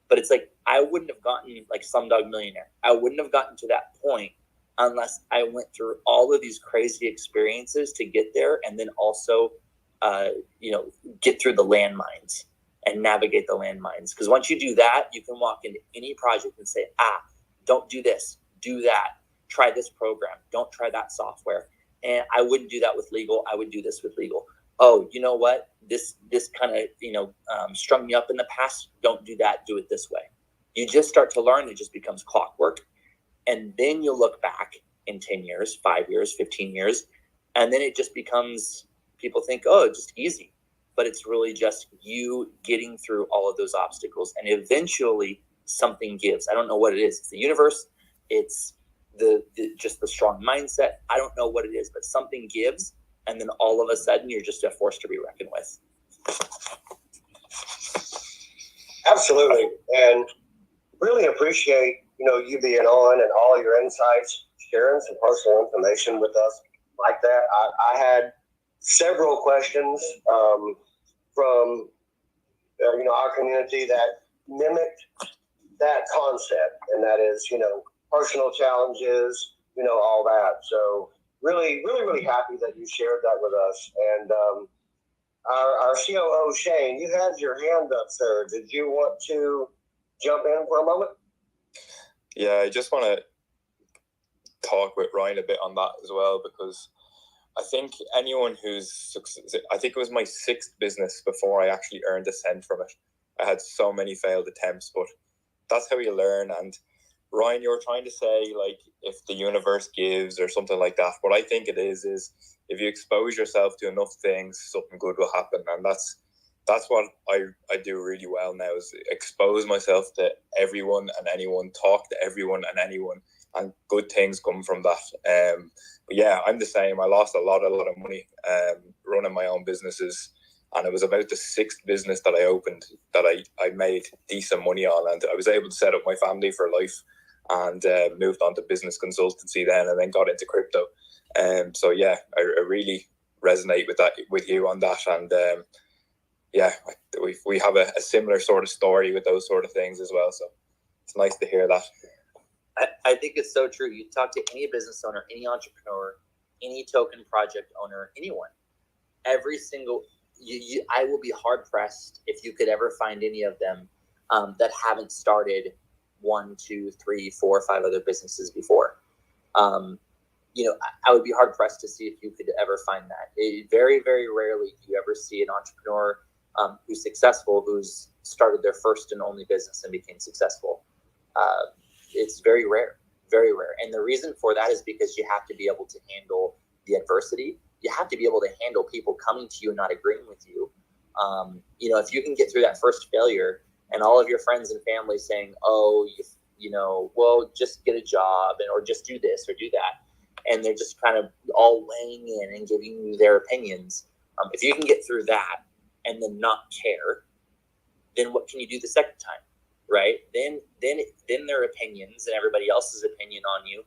But it's like, I wouldn't have gotten like Slumdog Millionaire. I wouldn't have gotten to that point unless I went through all of these crazy experiences to get there, and then also, get through the landmines and navigate the landmines. Because once you do that, you can walk into any project and say, don't do this, do that, try this program, don't try that software. And I wouldn't do that with legal. I would do this with legal. Oh, you know what? This kind of, strung me up in the past. Don't do that. Do it this way. You just start to learn. It just becomes clockwork. And then you'll look back in 10 years, 5 years, 15 years. And then it just becomes, people think, oh, it's just easy. But it's really just you getting through all of those obstacles. And eventually something gives. I don't know what it is. It's the universe. It's just the strong mindset. I don't know what it is, but something gives. And then all of a sudden you're just a force to be reckoned with. Absolutely. And really appreciate, you being on and all your insights, sharing some personal information with us like that. I had several questions from our community that mimicked that concept, and that is personal challenges, all that. So really, really, really happy that you shared that with us. And our COO Shane, you had your hand up, sir. Did you want to jump in for a moment? Yeah, I just want to talk with Ryan a bit on that as well, because I think anyone I think it was my sixth business before I actually earned a cent from it. I had so many failed attempts, but that's how you learn. And Ryan, you were trying to say, like, if the universe gives or something like that. What I think it is if you expose yourself to enough things, something good will happen. And that's what I do really well now, is expose myself to everyone and anyone, talk to everyone and anyone, and good things come from that. But yeah, I'm the same. I lost a lot of money running my own businesses, and it was about the sixth business that I opened that I made decent money on, and I was able to set up my family for life, and moved on to business consultancy then, and then got into crypto. So yeah, I really resonate with you on that, and yeah, we have a similar sort of story with those sort of things as well. So it's nice to hear that. I think it's so true. You talk to any business owner, any entrepreneur, any token project owner, anyone, every single, I will be hard pressed if you could ever find any of them that haven't started 1, 2, 3, 4, 5 other businesses before. I would be hard pressed to see if you could ever find that. Very, very rarely do you ever see an entrepreneur who's successful, who's started their first and only business and became successful. It's very rare, very rare. And the reason for that is because you have to be able to handle the adversity. You have to be able to handle people coming to you and not agreeing with you. If you can get through that first failure and all of your friends and family saying, oh, well, just get a job or just do this or do that. And they're just kind of all weighing in and giving you their opinions. If you can get through that and then not care, then what can you do the second time? Right? Then their opinions and everybody else's opinion on you,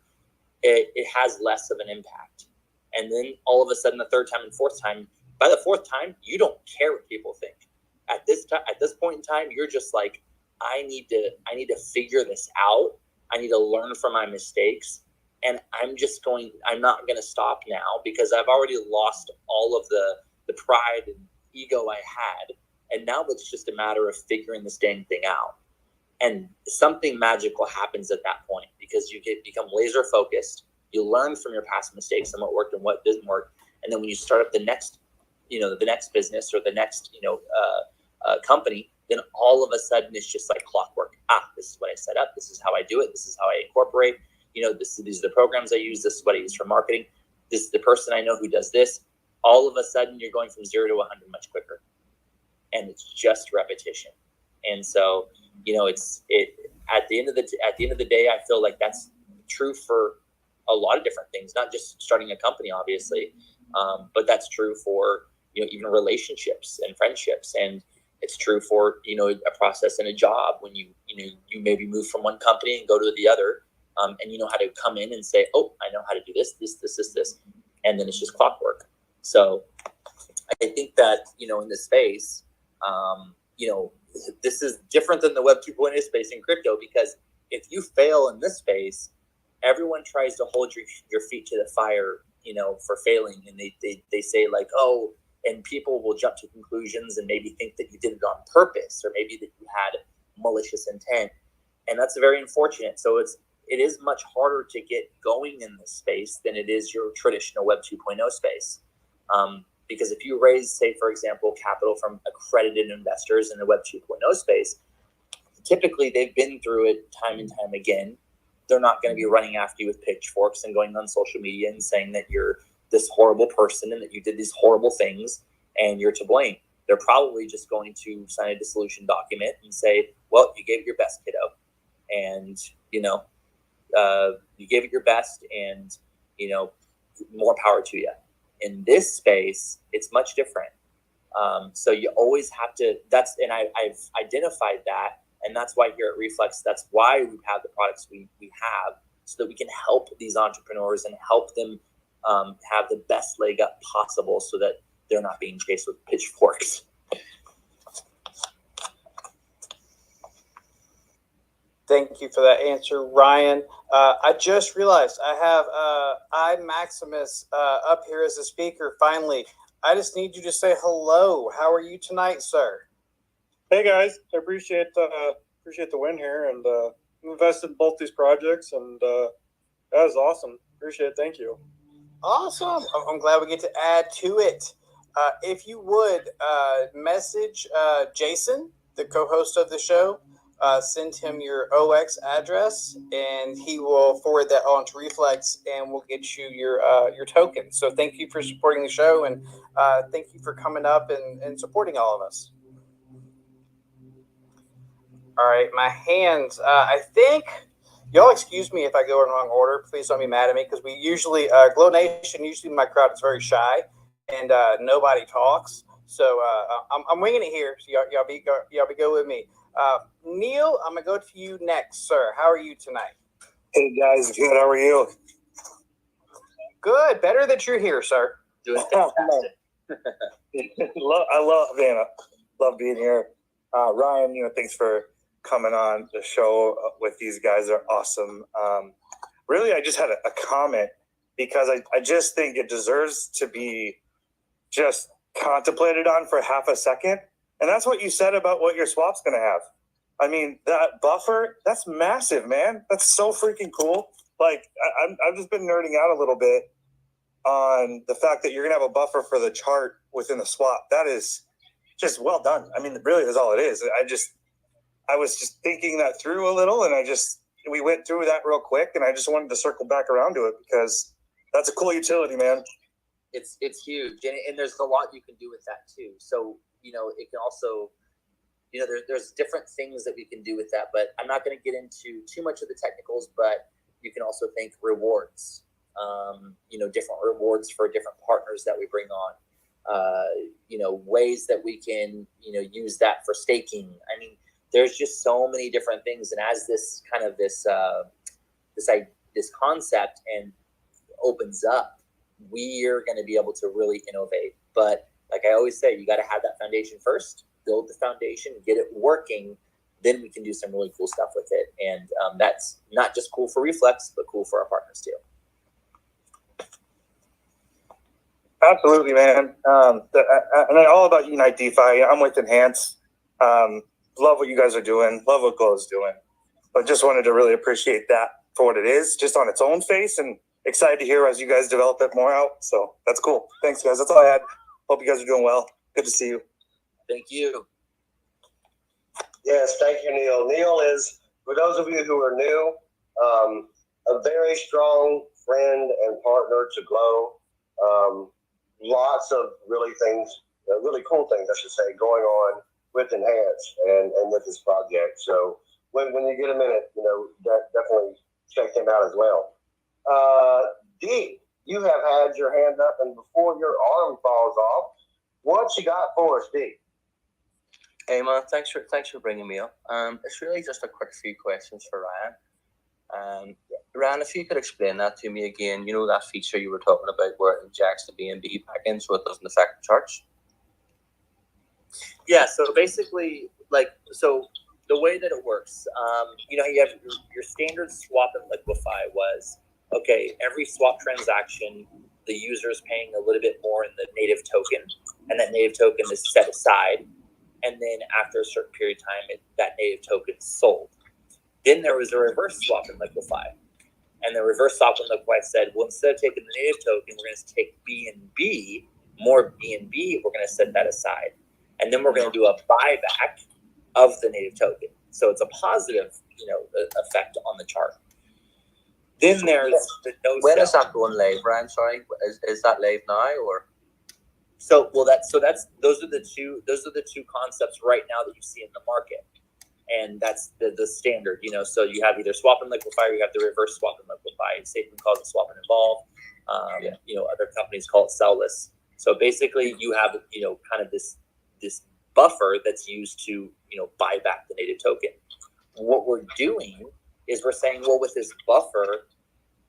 it has less of an impact. And then all of a sudden, the third time and fourth time, by the fourth time, you don't care what people think. At this point in time, you're just like, I need to figure this out. I need to learn from my mistakes. And I'm not going to stop now, because I've already lost all of the pride and ego I had. And now it's just a matter of figuring this dang thing out. And something magical happens at that point, because you become laser focused. You learn from your past mistakes and what worked and what didn't work. And then when you start up the next business or the next, company, then all of a sudden it's just like clockwork. This is what I set up. This is how I do it. This is how I incorporate. These are the programs I use. This is what I use for marketing. This is the person I know who does this. All of a sudden you're going from 0 to 100 much quicker. And it's just repetition. And so, at the end of the day, I feel like that's true for a lot of different things, not just starting a company, obviously, but that's true for, even relationships and friendships. And it's true for, a process in a job when you maybe move from one company and go to the other, and you know how to come in and say, oh, I know how to do this. And then it's just clockwork. So I think that, in this space, this is different than the Web 2.0 space in crypto, because if you fail in this space, everyone tries to hold your feet to the fire, for failing. And they say like, oh, and people will jump to conclusions and maybe think that you did it on purpose, or maybe that you had malicious intent. And that's very unfortunate. So it is much harder to get going in this space than it is your traditional Web 2.0 space. Because if you raise, say, for example, capital from accredited investors in the Web 2.0 space, typically they've been through it time and time again. They're not going to be running after you with pitchforks and going on social media and saying that you're this horrible person and that you did these horrible things and you're to blame. They're probably just going to sign a dissolution document and say, well, you gave it your best, kiddo. And, you gave it your best, and, more power to you. In this space, it's much different. So you always have to, I've identified that. And that's why here at Reflex, that's why we have the products we have, so that we can help these entrepreneurs and help them have the best leg up possible, so that they're not being chased with pitchforks. Thank you for that answer, Ryan. I just realized I have iMaximus up here as a speaker. Finally, I just need you to say hello. How are you tonight, sir? Hey guys, I appreciate the win here, and invested in both these projects, and that was awesome. Appreciate it. Thank you. Awesome. I'm glad we get to add to it. If you would message Jason, the co-host of the show, send him your OX address, and he will forward that on to Reflex, and we'll get you your token. So thank you for supporting the show, and thank you for coming up and supporting all of us. All right, my hands. I think, y'all excuse me if I go in wrong order. Please don't be mad at me, because we usually, GLOWNATION, usually my crowd is very shy, and nobody talks. So I'm winging it here. So y'all be go with me. Neil, I'm gonna go to you next, sir. How are you tonight? Hey guys, good. How are you? Good. Better that you're here, sir. Doing fantastic. I love being here. Ryan, thanks for coming on the show with these guys. They're awesome. Really, I just had a comment, because I just think it deserves to be just contemplated on for half a second. And that's what you said about what your swap's going to have. I mean, that buffer, that's massive, man. That's so freaking cool. Like, I've just been nerding out a little bit on the fact that you're going to have a buffer for the chart within the swap. That is just well done. I mean, really is all it is. I was just thinking that through a little, and we went through that real quick, and I just wanted to circle back around to it, because that's a cool utility, man. It's huge. And there's a lot you can do with that too. So, it can also, there's different things that we can do with that, but I'm not going to get into too much of the technicals, but you can also think rewards, different rewards for different partners that we bring on, ways that we can, use that for staking. I mean, there's just so many different things. And as this kind of this this concept and opens up, we're going to be able to really innovate. But like I always say, you got to have that foundation first, build the foundation, get it working, then we can do some really cool stuff with it. And that's not just cool for Reflex, but cool for our partners too. Absolutely, man. And all about Unite DeFi. I'm with Enhance. Love what you guys are doing. Love what Glow's doing. But just wanted to really appreciate that for what it is, just on its own face, and excited to hear as you guys develop it more out. So that's cool. Thanks, guys. That's all I had. Hope you guys are doing well. Good to see you. Thank you. Yes, thank you, Neil. Neil is, for those of you who are new, a very strong friend and partner to Glow. Lots of really cool things, I should say, going on with Enhance and with this project. So when you get a minute, definitely check him out as well. Dee, you have had your hand up, and before your arm falls off, what you got for us, Dee? Hey man, thanks for bringing me up. It's really just a quick few questions for Ryan. Ryan, if you could explain that to me again, that feature you were talking about where it injects the BNB back in so it doesn't affect the charts? Yeah, so basically, the way that it works, you have your standard swap and liquefy was, okay, every swap transaction, the user is paying a little bit more in the native token, and that native token is set aside. And then after a certain period of time, that native token is sold. Then there was a reverse swap and liquefy. And the reverse swap and liquefy said, well, instead of taking the native token, we're going to take BNB, more BNB, we're going to set that aside. And then we're going to do a buyback of the native token. So it's a positive, effect on the chart. Then there's the no When sell. is that going live, Ryan? Sorry, is that live now or? So those are the two concepts right now that you see in the market, and that's the standard. So you have either swap and liquefy, or you have the reverse swap and liquefy. Safeman calls it swap and involve. Other companies call it sellless. So basically, you have kind of this buffer that's used to buy back the native token. What we're doing is we're saying, well, with this buffer,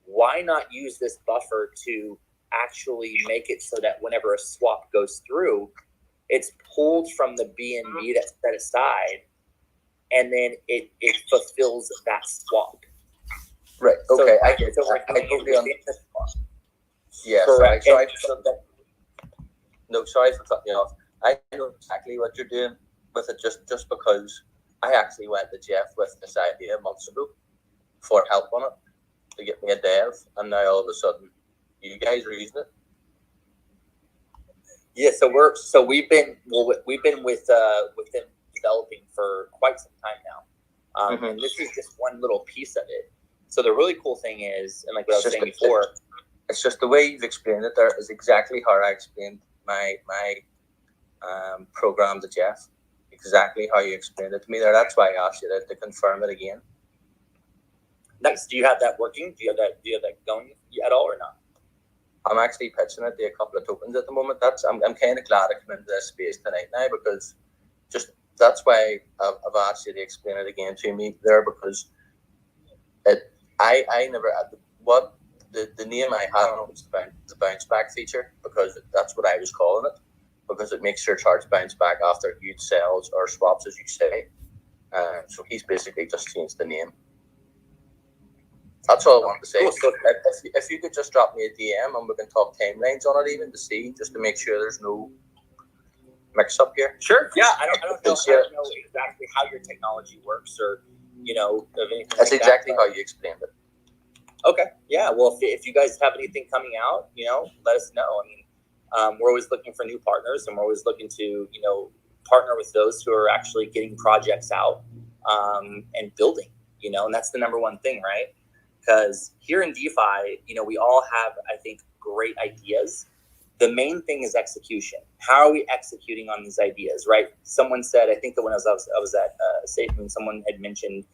why not use this buffer to actually make it so that whenever a swap goes through, it's pulled from the BNB that's set aside, and then it fulfills that swap. Right. Okay. So, I totally understand. Yeah. Correct. Sorry for cutting you off. I know exactly what you're doing with it, just because I actually went to Jeff with this idea months ago for help on it to get me a dev, and now all of a sudden you guys are using it. Yeah, we've been with them developing for quite some time now, and this is just one little piece of it. So the really cool thing is, and like what I was saying before, it's just the way you've explained it there is exactly how I explained my program to Jeff. Exactly how you explained it to me there. That's why I asked you to confirm it again. Nice. Do you have that working? Do you have that going at all or not? I'm actually pitching it to a couple of tokens at the moment. I'm kind of glad I come into this space tonight now, because that's why I've asked you to explain it again to me there, because I never had the name I had on it was the bounce back feature, because that's what I was calling it, because it makes your charts bounce back after huge sells or swaps, as you say. So he's basically just changed the name. That's all I wanted to say. Cool. So if you could just drop me a DM and we can talk timelines on it, even to see, just to make sure there's no mix up here. Sure. Yeah, I don't know exactly how your technology works, or of anything. That's like exactly how you explained it. Okay. Yeah. Well, if you guys have anything coming out, let us know. I mean, we're always looking for new partners, and we're always looking to partner with those who are actually getting projects out and building. And that's the number one thing, right? Because here in DeFi, we all have, I think, great ideas. The main thing is execution. How are we executing on these ideas, right? Someone said, I think that when I was at SafeMoon, someone had mentioned,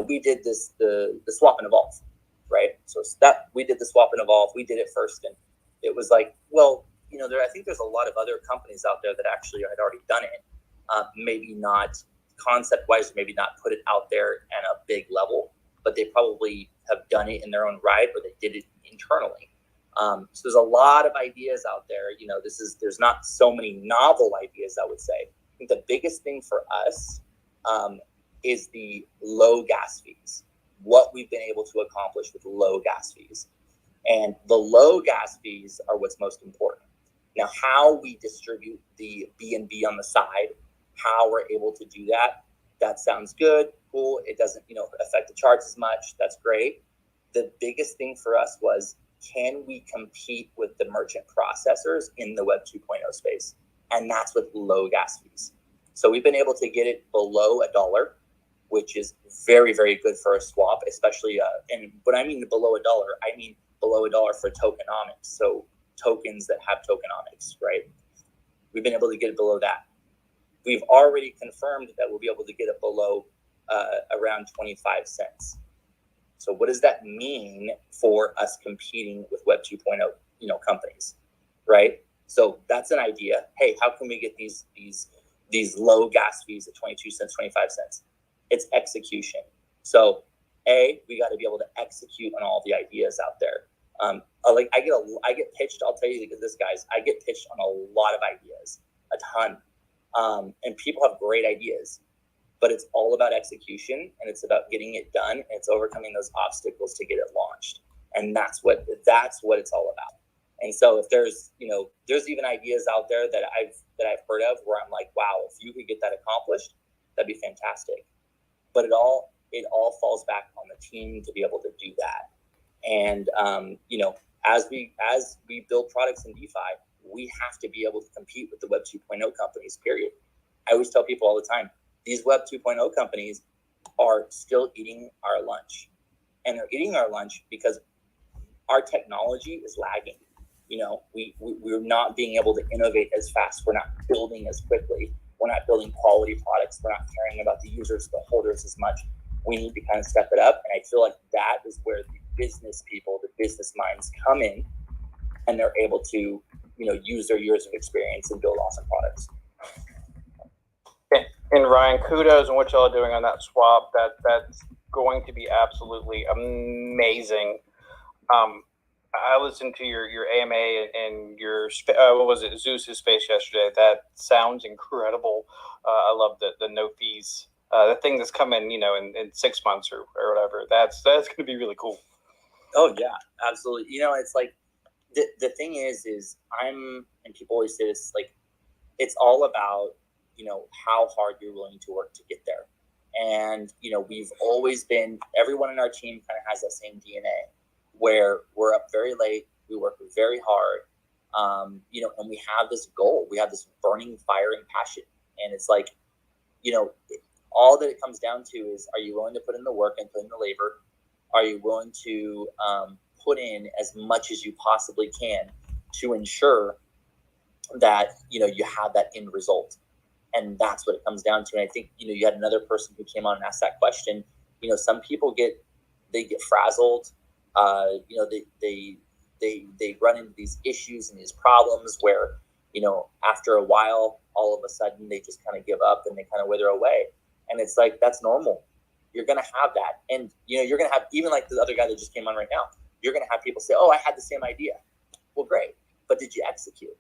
we did the swap and evolve, right? So that we did the swap and evolve. We did it first, and it was like, well, I think there's a lot of other companies out there that actually had already done it. Maybe not concept-wise, maybe not put it out there at a big level, but they probably have done it in their own right, or they did it internally. So there's a lot of ideas out there. You know, there's not so many novel ideas, I would say. I think the biggest thing for us is the low gas fees, what we've been able to accomplish with low gas fees. And the low gas fees are what's most important. Now, how we distribute the B&B on the side, how we're able to do that, that sounds good, cool. It doesn't, affect the charts as much. That's great. The biggest thing for us was, can we compete with the merchant processors in the Web 2.0 space? And that's with low gas fees. So we've been able to get it below $1, which is very, very good for a swap, especially, and when I mean below $1, I mean below $1 for tokenomics. So tokens that have tokenomics, right? We've been able to get it below that. We've already confirmed that we'll be able to get it below around 25 cents. So what does that mean for us competing with Web 2.0, companies, right? So that's an idea. Hey, how can we get these low gas fees at 22 cents, 25 cents? It's execution. So we got to be able to execute on all the ideas out there. I get pitched, I'll tell you this, guys, I get pitched on a lot of ideas, a ton. And people have great ideas, but it's all about execution, and it's about getting it done, and it's overcoming those obstacles to get it launched. And that's what it's all about. And so if there's even ideas out there that I've heard of where I'm like, wow, if you could get that accomplished, that'd be fantastic. But it all falls back on the team to be able to do that. And as we build products in DeFi, we have to be able to compete with the Web 2.0 companies, period. I always tell people all the time, these Web 2.0 companies are still eating our lunch. And they're eating our lunch because our technology is lagging. We're not being able to innovate as fast. We're not building as quickly. We're not building quality products. We're not caring about the users, the holders as much. We need to kind of step it up. And I feel like that is where the business people, the business minds come in, and they're able to, use their years of experience and build awesome products. And Ryan, kudos on what y'all are doing on that swap. That's going to be absolutely amazing. I listened to your AMA and your what was it, Zeus's space yesterday. That sounds incredible. I love the no fees. The thing that's coming, in 6 months or whatever. That's going to be really cool. Oh yeah, absolutely. It's like the thing is and people always say this, like, it's all about, how hard you're willing to work to get there. And, we've always been, everyone in our team kind of has that same DNA where we're up very late, we work very hard, and we have this goal, we have this burning fire and passion. And it's like, all that it comes down to is, are you willing to put in the work and put in the labor? Are you willing to put in as much as you possibly can to ensure that, you have that end result? And that's what it comes down to. And I think, you had another person who came on and asked that question. Some people get frazzled. They run into these issues and these problems where, after a while, all of a sudden they just kind of give up and they kind of wither away. And it's like, that's normal. You're going to have that. And, you're going to have, even like the other guy that just came on right now, you're going to have people say, oh, I had the same idea. Well, great. But did you execute?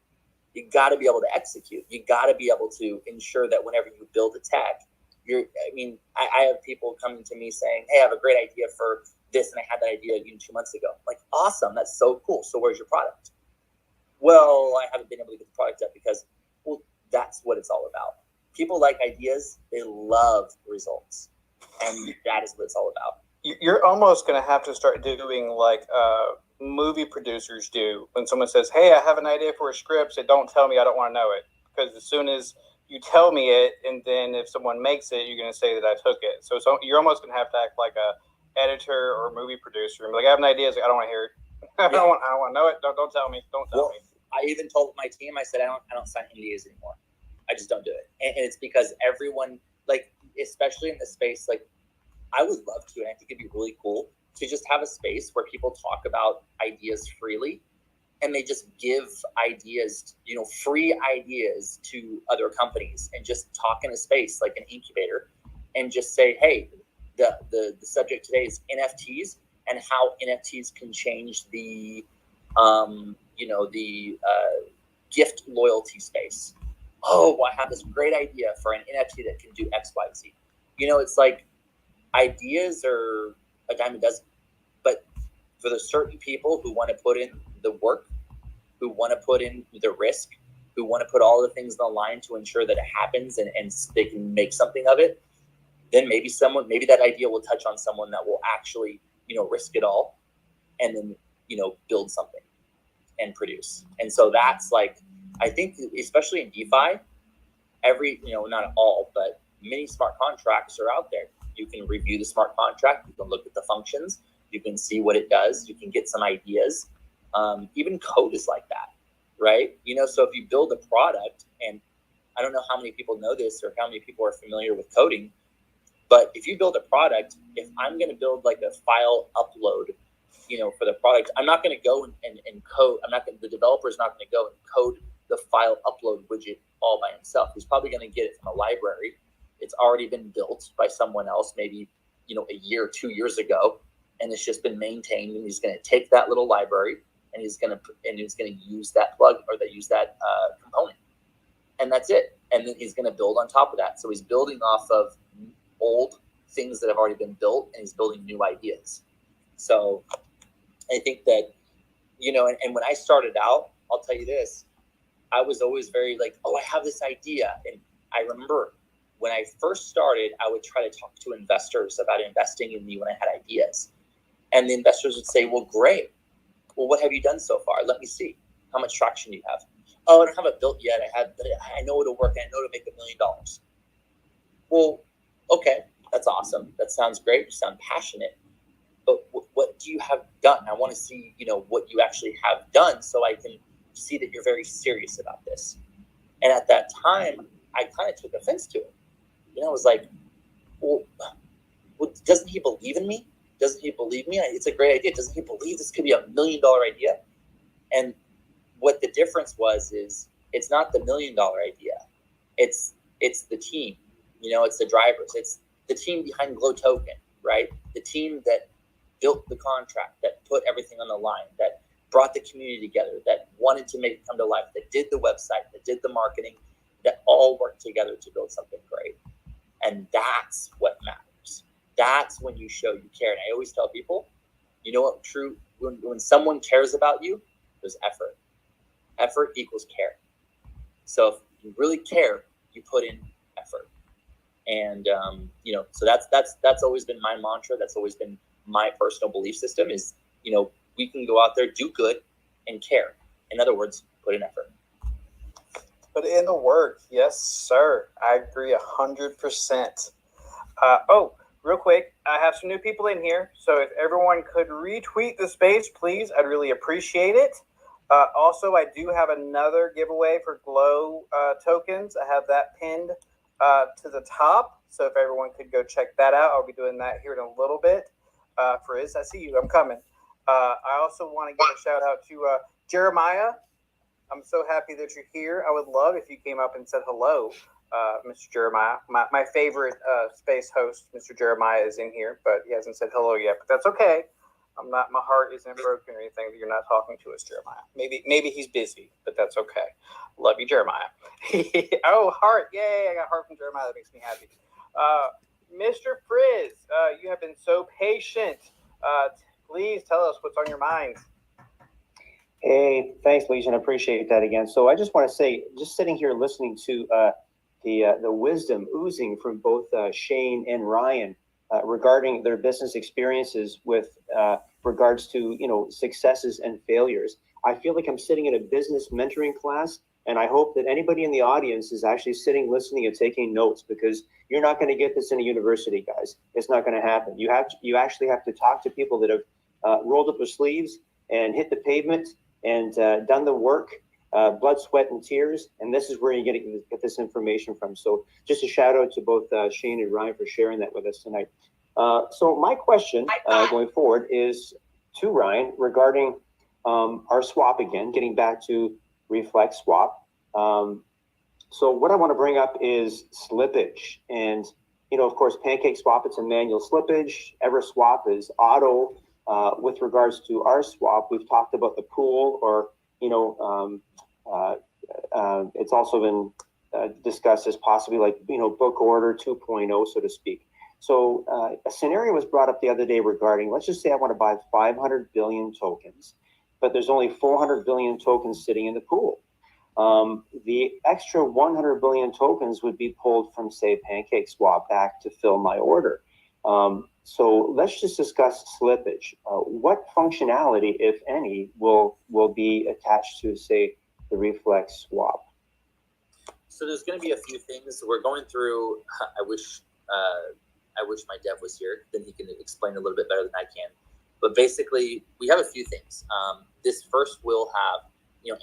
You got to be able to execute. You got to be able to ensure that whenever you build a tech, I have people coming to me saying, hey, I have a great idea for this, and I had that idea 2 months ago. I'm like, awesome. That's so cool. So where's your product? Well, I haven't been able to get the product up because, well, that's what it's all about. People like ideas. They love results. And that is what it's all about. You're almost going to have to start doing like movie producers do when someone says, hey, I have an idea for a script. Say, don't tell me, I don't want to know it. Because as soon as you tell me it, and then if someone makes it, you're going to say that I took it. So you're almost going to have to act like a editor or movie producer and be like, I have an idea. Like, I don't want to hear it. I don't want to know it. Don't tell me. Don't tell me. I even told my team, I said, I don't sign NDAs anymore. I just don't do it. And it's because everyone, like, especially in this space, like, I would love to, and I think it'd be really cool to just have a space where people talk about ideas freely, and they just give ideas, free ideas to other companies, and just talk in a space like an incubator, and just say, hey, the subject today is NFTs. and how NFTs can change the, gift loyalty space. Oh, I have this great idea for an NFT that can do X, Y, Z. It's like ideas are a dime a dozen, but for the certain people who want to put in the work, who want to put in the risk, who want to put all the things on the line to ensure that it happens and they can make something of it, then maybe that idea will touch on someone that will actually, risk it all and then, build something and produce. And so that's like, I think, especially in DeFi, not all, but many smart contracts are out there. You can review the smart contract. You can look at the functions. You can see what it does. You can get some ideas. Even code is like that, right? So if you build a product, and I don't know how many people know this or how many people are familiar with coding, but if you build a product, if I'm going to build like a file upload, for the product, I'm not going to go and code. The developer is not going to go and code the file upload widget all by himself. He's probably going to get it from a library. It's already been built by someone else, maybe, a year or 2 years ago, and it's just been maintained. And he's going to take that little library and he's going to use that plug or use that component, and that's it. And then he's going to build on top of that. So he's building off of old things that have already been built, and he's building new ideas. So I think that, and when I started out, I'll tell you this, I was always very like, oh, I have this idea. And I remember when I first started, I would try to talk to investors about investing in me when I had ideas. And the investors would say, well, great. Well, what have you done so far? Let me see. How much traction do you have? Oh, I don't have it built yet. I know it'll work. I know it'll make $1 million. Well, okay, that's awesome. That sounds great. You sound passionate. But what do you have done? I want to see, what you actually have done so I can see that you're very serious about this. And at that time, I kind of took offense to it. I was like, well, doesn't he believe in me? Doesn't he believe me? It's a great idea. Doesn't he believe this could be $1 million idea? And what the difference is it's not the $1 million idea. It's the team. It's the drivers. It's the team behind Glow Token, right? The team that built the contract, that put everything on the line, that brought the community together, that wanted to make it come to life, that did the website, that did the marketing, that all worked together to build something great. And that's what matters. That's when you show you care. And I always tell people, when someone cares about you, there's effort. Effort equals care. So if you really care, you put in effort. And so that's always been my mantra. That's always been my personal belief system is, we can go out there, do good, and care. In other words, put in effort. Put in the work. Yes, sir. I agree 100%. Real quick, I have some new people in here. So if everyone could retweet the space, please, I'd really appreciate it. Also, I do have another giveaway for Glow tokens. I have that pinned to the top. So if everyone could go check that out, I'll be doing that here in a little bit. Frizz, I see you. I'm coming. I also want to give a shout out to Jeremiah. I'm so happy that you're here. I would love if you came up and said hello, Mr. Jeremiah. My favorite space host, Mr. Jeremiah, is in here, but he hasn't said hello yet. But that's okay. My heart isn't broken or anything that you're not talking to us, Jeremiah. Maybe he's busy, but that's okay. Love you, Jeremiah. Oh, heart. Yay, I got heart from Jeremiah. That makes me happy. Mr. Frizz, you have been so patient. Please tell us what's on your mind. Hey, thanks, Legion. I appreciate that again. So I just want to say, just sitting here listening to the wisdom oozing from both Shane and Ryan regarding their business experiences with regards to successes and failures. I feel like I'm sitting in a business mentoring class, and I hope that anybody in the audience is actually sitting, listening, and taking notes, because you're not going to get this in a university, guys. It's not going to happen. You actually have to talk to people that have rolled up their sleeves and hit the pavement and done the work, blood, sweat, and tears. And this is where you're going to get this information from. So just a shout out to both Shane and Ryan for sharing that with us tonight. So my question going forward is to Ryan regarding our swap again, getting back to Reflex swap. So what I want to bring up is slippage. And, of course, Pancake swap, it's a manual slippage. EverSwap is auto. With regards to our swap, we've talked about the pool, or it's also been discussed as possibly like book order 2.0, so to speak. So a scenario was brought up the other day regarding, let's just say I want to buy 500 billion tokens, but there's only 400 billion tokens sitting in the pool. The extra 100 billion tokens would be pulled from, say, PancakeSwap back to fill my order. So let's just discuss slippage. What functionality, if any, will be attached to, say, the Reflex swap? So there's going to be a few things we're going through. I wish my dev was here, then he can explain a little bit better than I can. But basically, we have a few things. This first will have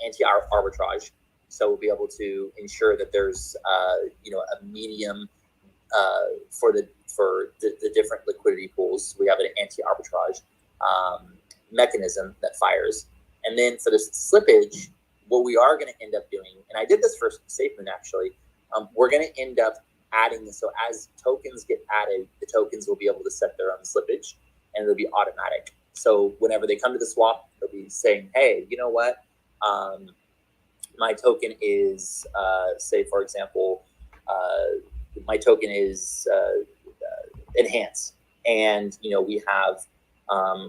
anti-arbitrage, so we'll be able to ensure that there's a medium for the different liquidity pools. We have an anti-arbitrage mechanism that fires, and then for the slippage, what we are going to end up doing, and I did this for SafeMoon actually, we're going to end up adding this. So as tokens get added, the tokens will be able to set their own slippage, and it'll be automatic. So whenever they come to the swap, they'll be saying, hey, you know what? My token is, say, for example, my token is enhance. And, we have, I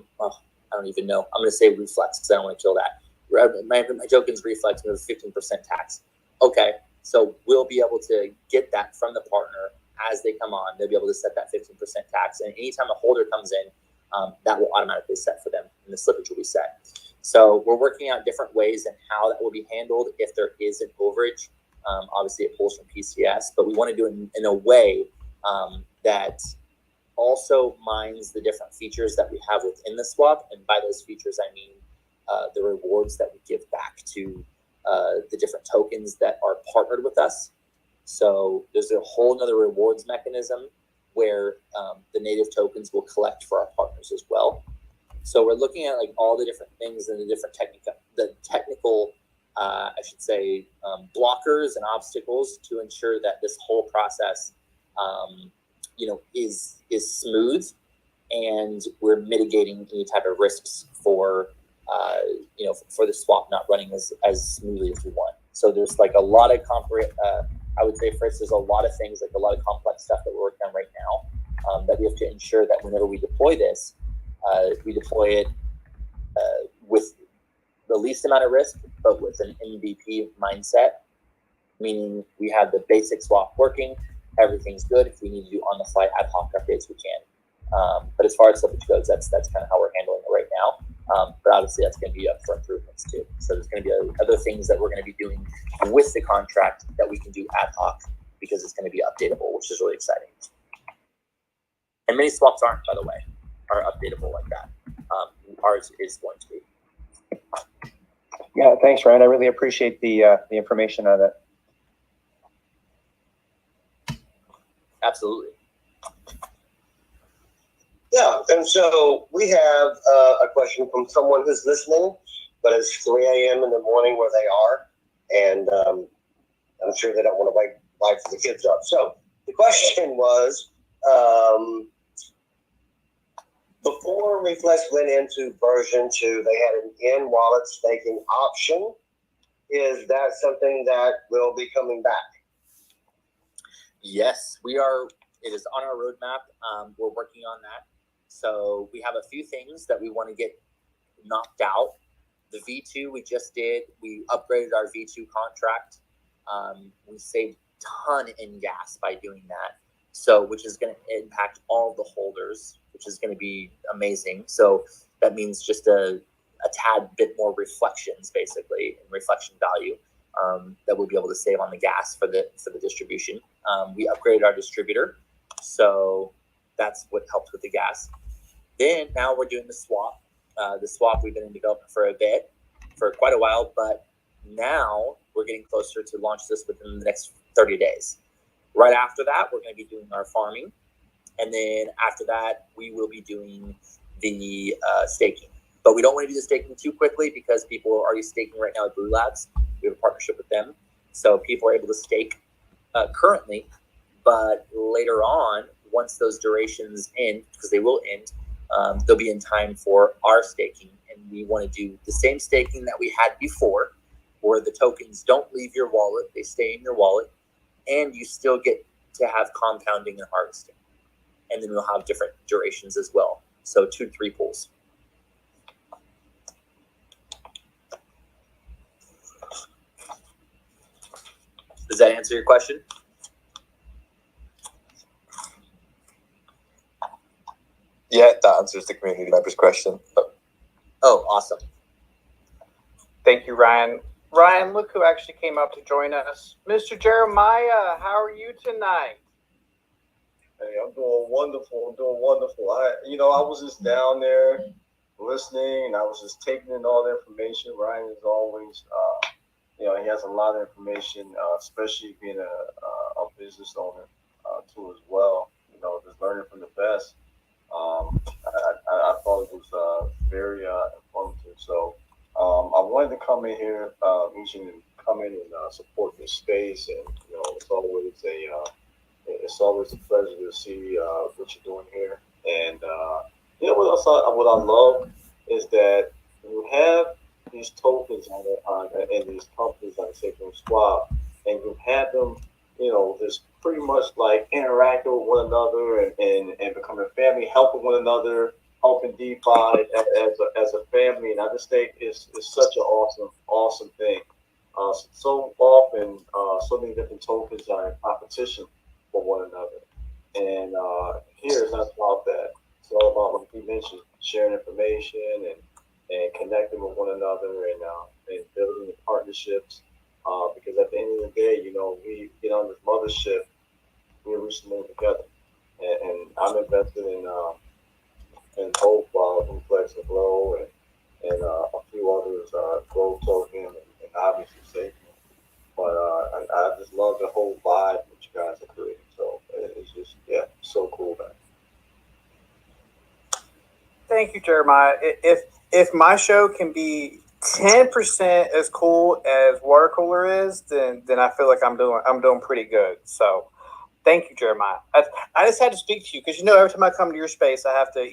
don't even know. I'm going to say Reflex because I don't want to kill that. My token's Reflex with a 15% tax. Okay. So we'll be able to get that from the partner as they come on. They'll be able to set that 15% tax. And anytime a holder comes in, that will automatically set for them, and the slippage will be set. So we're working out different ways and how that will be handled if there is an overage. Obviously, it pulls from PCS, but we want to do it in a way that also mines the different features that we have within the swap. And by those features, I mean the rewards that we give back to the different tokens that are partnered with us. So there's a whole nother rewards mechanism where the native tokens will collect for our partners as well. So we're looking at like all the different things and the different technical, blockers and obstacles to ensure that this whole process, is smooth, and we're mitigating any type of risks for the swap not running as smoothly as we want. So there's like a lot of I would say, first, there's a lot of things, like a lot of complex stuff that we're working on right now, that we have to ensure that whenever we deploy this, we deploy it with the least amount of risk, but with an MVP mindset, meaning we have the basic swap working, everything's good. If we need to do on-the-fly ad hoc updates, we can. But as far as slippage goes, that's kind of how we're handling it right now. But obviously, that's going to be up for improvements too. So there's going to be other things that we're going to be doing with the contract that we can do ad hoc, because it's going to be updatable, which is really exciting. And many swaps aren't, by the way, are updatable like that. Ours is going to be. Yeah, thanks, Ryan. I really appreciate the information on that. Absolutely. Yeah, and so we have a question from someone who's listening, but it's 3 a.m. in the morning where they are, and I'm sure they don't want to wake the kids up. So the question was, before Reflex went into version 2, they had an in-wallet staking option. Is that something that will be coming back? Yes, we are. It is on our roadmap. We're working on that. So we have a few things that we want to get knocked out. The V2 we just did. We upgraded our V2 contract. We saved a ton in gas by doing that. So, which is going to impact all the holders, which is going to be amazing. So that means just a tad bit more reflections, basically, and reflection value that we'll be able to save on the gas for the distribution. We upgraded our distributor, so that's what helped with the gas. Then now we're doing the swap. The swap we've been in development for quite a while, but now we're getting closer to launch this within the next 30 days. Right after that, we're going to be doing our farming. And then after that, we will be doing the staking. But we don't want to do the staking too quickly, because people are already staking right now at Blue Labs. We have a partnership with them. So people are able to stake currently. But later on, once those durations end, because they will end, they'll be in time for our staking. And we want to do the same staking that we had before, where the tokens don't leave your wallet, they stay in your wallet, and you still get to have compounding and harvesting. And then we'll have different durations as well. So 2 to 3 pools. Does that answer your question? Yeah, that answers the community members' question. Oh, awesome. Thank you, Ryan. Ryan, look who actually came up to join us. Mr. Jeremiah, how are you tonight? Hey, I'm doing wonderful. I'm doing wonderful. I was just down there listening, and I was just taking in all the information. Ryan is always, he has a lot of information, especially being a business owner too as well. Just learning from the best. I thought it was very informative. So I wanted to come in here, and come in and support this space, and it's always a pleasure to see what you're doing here. And what I love is that you have these tokens and these companies like Sacred Swap, and you have them, just pretty much like interacting with one another and becoming a family, helping one another, helping DeFi as a family. And I just think it's such an awesome thing. So often, so many different tokens are in competition for one another. And here it's not about that. It's all about, like you mentioned, sharing information and connecting with one another and building partnerships. Because at the end of the day, we get on this mothership, we reach the moon together. And I'm invested in Hope, Reflex, and Glow, and a few others, Glow Token, and obviously Safety. But I just love the whole vibe that you guys are creating. So it's just, so cool, man. Thank you, Jeremiah. If my show can be 10% as cool as Water Cooler is, then I feel like I'm doing pretty good. So thank you, Jeremiah. I just had to speak to you because every time I come to your space, I have to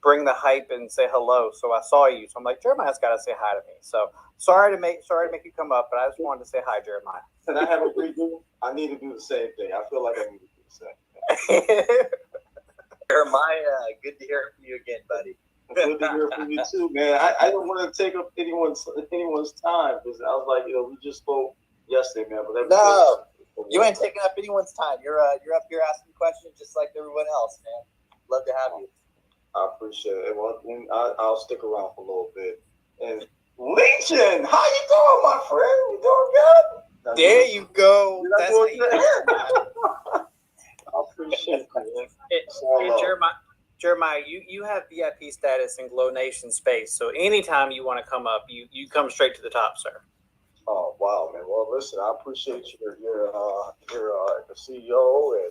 bring the hype and say hello. So I saw you, so I'm like, Jeremiah's got to say hi to me. So sorry to make you come up, but I just wanted to say hi, Jeremiah. And I have a redo. I need to do the same thing. I feel like I need to do the same thing. Jeremiah, good to hear from you again, buddy. Good to hear from you too, man. I don't want to take up anyone's time because I was like, we just spoke yesterday, man. But no, you ain't taking up anyone's time. You're up here asking questions just like everyone else, man. Love to have you. I appreciate it. Well, I'll stick around for a little bit. And Legion, how you doing, my friend? You doing good? There you go. That's I appreciate it, man. Hey, Jeremiah, you have VIP status in GLOWNATION space, so anytime you want to come up, you come straight to the top, sir. Oh wow, man! Well, listen, I appreciate you're the CEO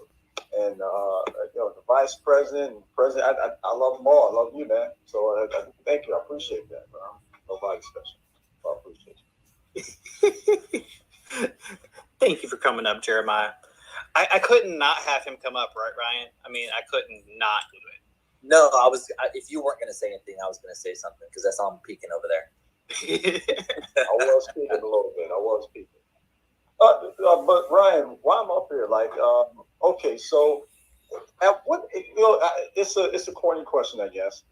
and the vice president and president. I love them all. I love you, man. So thank you. I appreciate that, man. Nobody special. I appreciate you. Thank you for coming up, Jeremiah. I couldn't not have him come up, right, Ryan? I mean, I couldn't not do it. No, if you weren't going to say anything, I was going to say something because I saw him peeking over there. I was speaking a little bit. But Ryan, why I'm up here, okay, so at what, it's a corny question, I guess,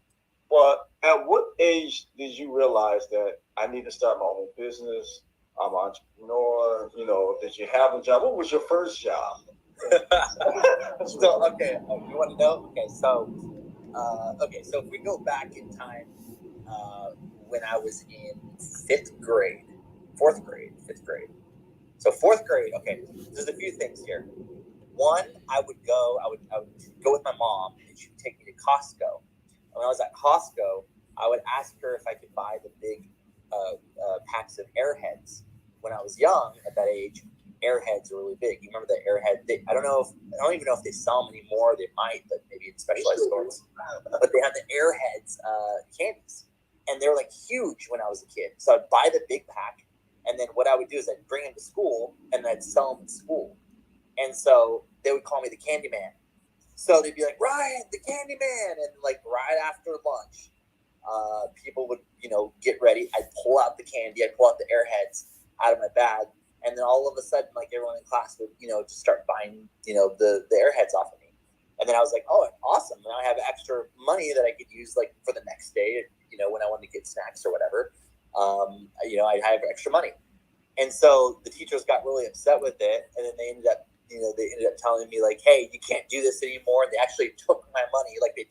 but at what age did you realize that I need to start my own business? I'm an entrepreneur. Did you have a job? What was your first job? So, okay, you want to know? Okay, so if we go back in time, when I was in 5th grade. So 4th grade, okay, there's a few things here. One, I would go with my mom, and she would take me to Costco. And when I was at Costco, I would ask her if I could buy the big packs of Airheads. When I was young, at that age, Airheads are really big. You remember the Airhead? I don't even know if they sell them anymore. They might, but maybe in specialized stores. But they had the Airheads candies, and they were huge when I was a kid. So I'd buy the big pack, and then what I would do is I'd bring them to school, and then I'd sell them at school. And so they would call me the Candy Man. So they'd be like, Ryan, the candy man. And like right after lunch, people would, get ready. I'd pull out the candy. I'd pull out the Airheads out of my bag. And then all of a sudden, like everyone in class would, just start buying, the Airheads off of me. And then I was like, oh, awesome. Now I have extra money that I could use like for the next day, when I wanted to get snacks or whatever. I have extra money. And so the teachers got really upset with it. And then they ended up telling me like, hey, you can't do this anymore. And they actually took my money. Like and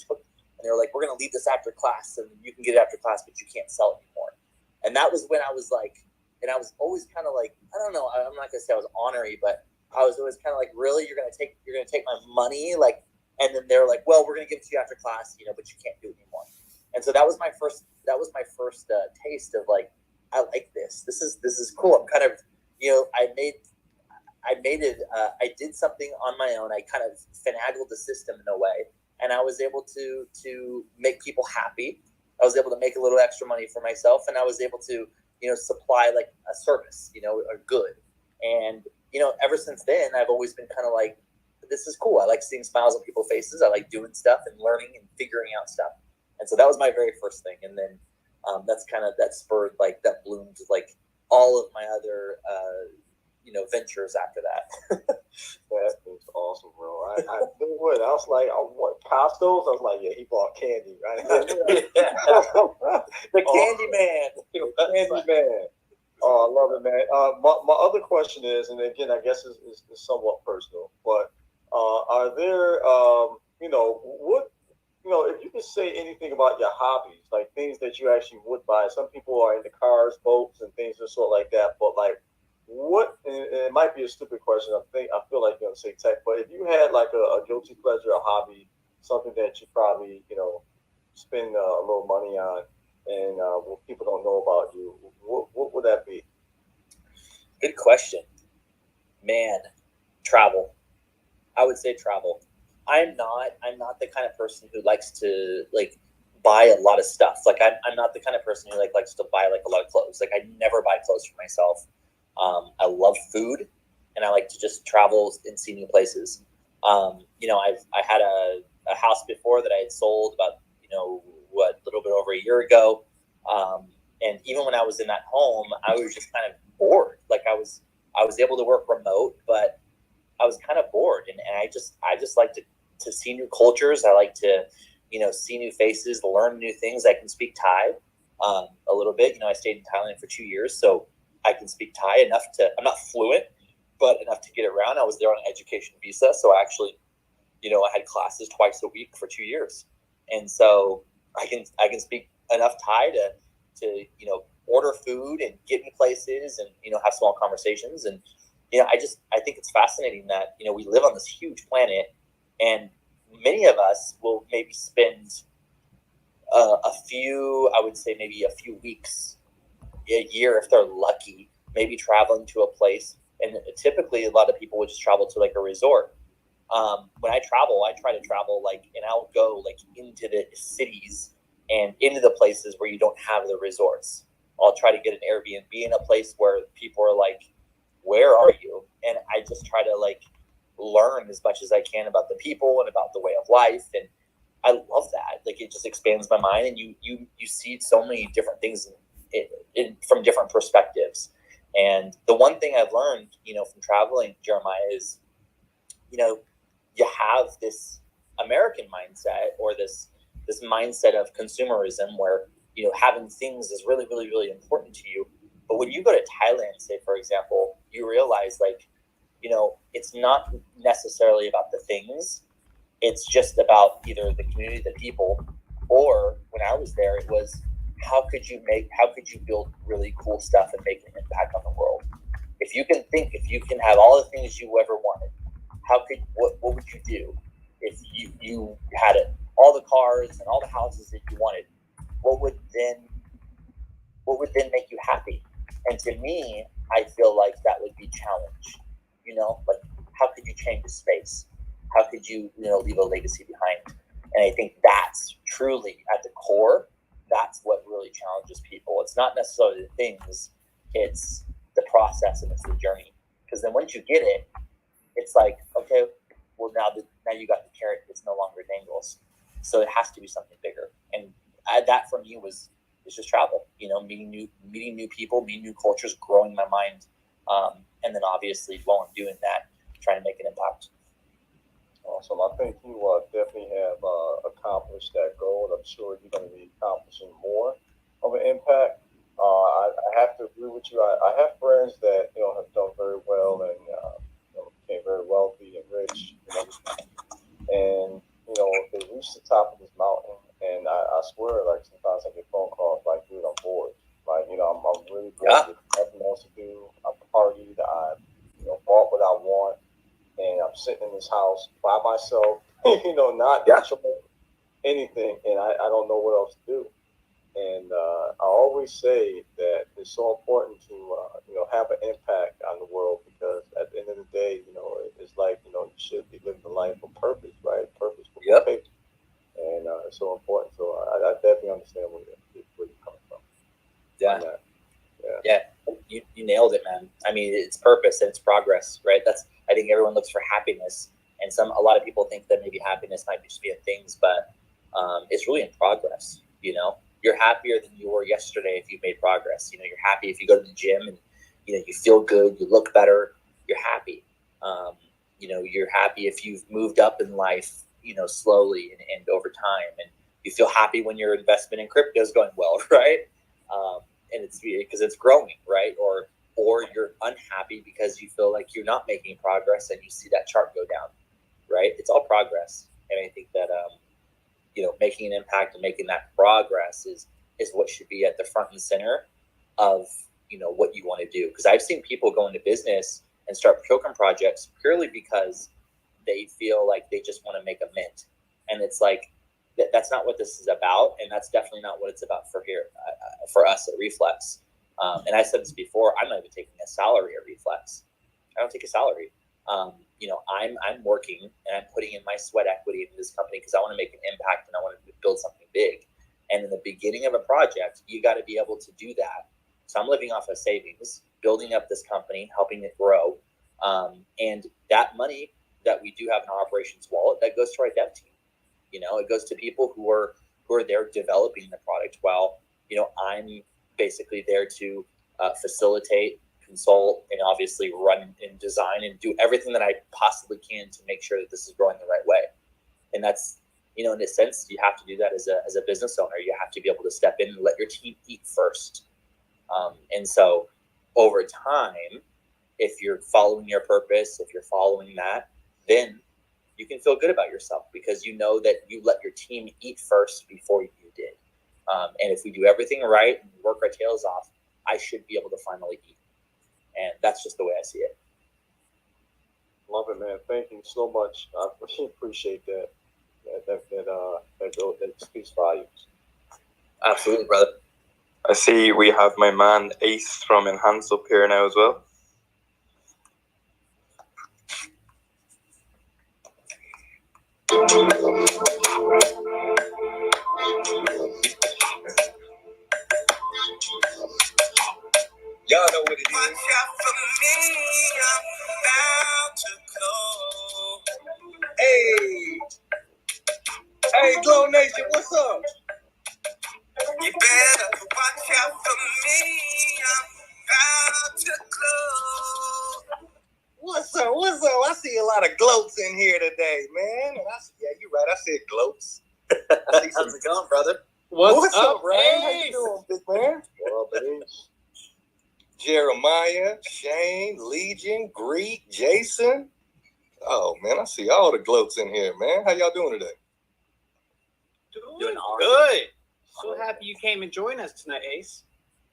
they were like, we're going to leave this after class and you can get it after class, but you can't sell it anymore. And that was when I was like, and I was always kind of like, I don't know, I'm not going to say I was ornery, but I was always kind of like, really, you're going to take my money? Like, and then they're like, well, we're going to give it to you after class, but you can't do it anymore. And so that was my first taste of like, I like this. This is cool. I'm kind of, I did something on my own. I kind of finagled the system in a way, and I was able to make people happy. I was able to make a little extra money for myself, and I was able to, supply like a service, a good. And, ever since then, I've always been kind of like, this is cool. I like seeing smiles on people's faces. I like doing stuff and learning and figuring out stuff. And so that was my very first thing. And then that spurred, like, that bloomed, like, all of my other, ventures after that. That is awesome, bro. I knew what. I was like, what, Costco's? I was like, yeah, he bought candy, right? The candy man. Candy man. Oh, I love it, man. My other question is, and again, I guess is somewhat personal, but are there, if you could say anything about your hobbies, like things that you actually would buy. Some people are into cars, boats, and things of sort like that, but like, what? And it might be a stupid question. I feel like you're gonna say tech, but if you had like a guilty pleasure, a hobby, something that you probably spend a little money on, and what people don't know about you, what would that be? Good question, man. Travel. I would say travel. I'm not the kind of person who likes to like buy a lot of stuff. Like I'm not the kind of person who likes to buy like a lot of clothes. Like I never buy clothes for myself. I love food, and I like to just travel and see new places. I had a house before that I had sold about a little bit over a year ago, and even when I was in that home, I was just kind of bored. Like I was able to work remote, but I was kind of bored, and I just like to see new cultures. I like to see new faces, learn new things. I can speak Thai a little bit. I stayed in Thailand for 2 years, so I can speak Thai enough I'm not fluent, but enough to get around. I was there on an education visa, so I actually, I had classes twice a week for 2 years. And so I can speak enough Thai to order food and get in places and, have small conversations. And, I think it's fascinating that, we live on this huge planet, and many of us will maybe spend a few weeks, a year if they're lucky, maybe traveling to a place. And typically a lot of people would just travel to like a resort. When I travel, I try to travel and I'll go into the cities and into the places where you don't have the resorts. I'll try to get an Airbnb in a place where people are like, where are you? And I just try to learn as much as I can about the people and about the way of life. And I love that. It just expands my mind, and you see so many different things from different perspectives. And the one thing I've learned, from traveling, Jeremiah, is, you have this American mindset, or this mindset of consumerism where, having things is really, really, really important to you. But when you go to Thailand, say, for example, you realize it's not necessarily about the things. It's just about either the community, the people, or when I was there, it was, how could you build really cool stuff and make an impact on the world? If you can have all the things you ever wanted, what would you do if you had all the cars and all the houses that you wanted? What would then make you happy? And to me, I feel like that would be challenge. How could you change the space? How could you leave a legacy behind? And I think that's truly at the core. That's what really challenges people. It's not necessarily the things, it's the process and it's the journey. Because then once you get it, it's like, okay, well, now you got the carrot, it's no longer dangles. So it has to be something bigger. And that for me is just travel, meeting new people, meeting new cultures, growing my mind. And then obviously while I'm doing that, trying to make an impact. Awesome. I think you definitely have accomplished that goal. I'm sure you're going to be accomplishing more of an impact. I have to agree with you. I have friends that have done very well and became very wealthy and rich, and they reach the top of this mountain. And I swear, like sometimes I get phone calls like, "Dude, I'm bored. Like, I'm really bored. There's nothing else to do. I've partied. I bought what I want, and I'm sitting in this house by myself. Not doing anything, and I don't know what else to do." And I always say that it's so important to have an impact on the world, because at the end of the day, it's like you should be living a life of purpose, right? Purpose for people, and it's so important. So I definitely understand where you're coming from. Yeah, you nailed it, man. I mean, it's purpose and it's progress, right? I think everyone looks for happiness, and a lot of people think that maybe happiness might just be in things, but it's really in progress. You're happier than you were yesterday if you made progress. You're happy if you go to the gym and you feel good, you look better, you're happy. You're happy if you've moved up in life, slowly and over time, and you feel happy when your investment in crypto is going well, right? And it's because it's growing, right? Or you're unhappy because you feel like you're not making progress and you see that chart go down, right? It's all progress, and I think that making an impact and making that progress is what should be at the front and center of what you want to do. Because I've seen people go into business and start token projects purely because they feel like they just want to make a mint, and it's like that's not what this is about, and that's definitely not what it's about for us at Reflex. And I said this before, I'm not even taking a salary at Reflex. I don't take a salary. I'm working and I'm putting in my sweat equity into this company because I want to make an impact and I want to build something big. And in the beginning of a project, you got to be able to do that. So I'm living off of savings, building up this company, helping it grow. And that money that we do have in our operations wallet, that goes to our dev team. It goes to people who are there developing the product while, I'm basically there to facilitate, consult, and obviously run and design and do everything that I possibly can to make sure that this is growing the right way. And that's, in a sense, you have to do that as a business owner. You have to be able to step in and let your team eat first. And so over time, if you're following your purpose, if you're following that, then you can feel good about yourself because you know that you let your team eat first before you did. And if we do everything right and work our tails off, I should be able to finally eat. And that's just the way I see it. Love it, man. Thank you so much. I really appreciate that. That speaks volumes. Absolutely, brother. I see we have my man Ace from Enhance up here now as well. Y'all know what it is. Watch out for me, I'm about to go. Hey, Glow Nation, what's up? You better watch out for me, I'm about to go. What's up? I see a lot of gloats in here today, man. Yeah, you're right. I said gloats. How's it going, brother? What's up, Ryan? How you doing, big man? Well, Ace. Jeremiah, Shane, Legion, Greek, Jason. Oh, man, I see all the gloats in here, man. How y'all doing today? Doing awesome. Good. So happy you came and joined us tonight, Ace.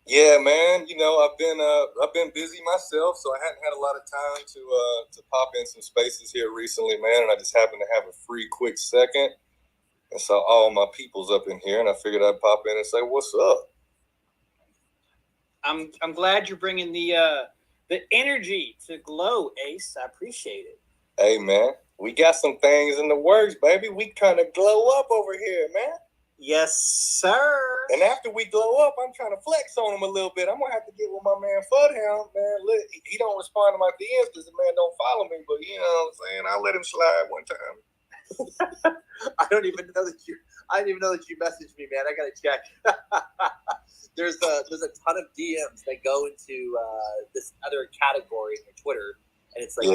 Yeah, man. I've been busy myself, so I hadn't had a lot of time to pop in some spaces here recently, man. And I just happened to have a free, quick second, and saw all my peoples up in here, and I figured I'd pop in and say, "What's up?" I'm glad you're bringing the energy to Glow, Ace. I appreciate it. Hey, man, we got some things in the works, baby. We kind of glow up over here, man. Yes, sir. And after we glow up, I'm trying to flex on him a little bit. I'm gonna have to get with my man Hound, man. He don't respond to my DMs because the man don't follow me, but you know what I'm saying? I'll let him slide one time. I didn't even know that you messaged me, man. I gotta check. There's a ton of DMs that go into this other category in Twitter, and it's like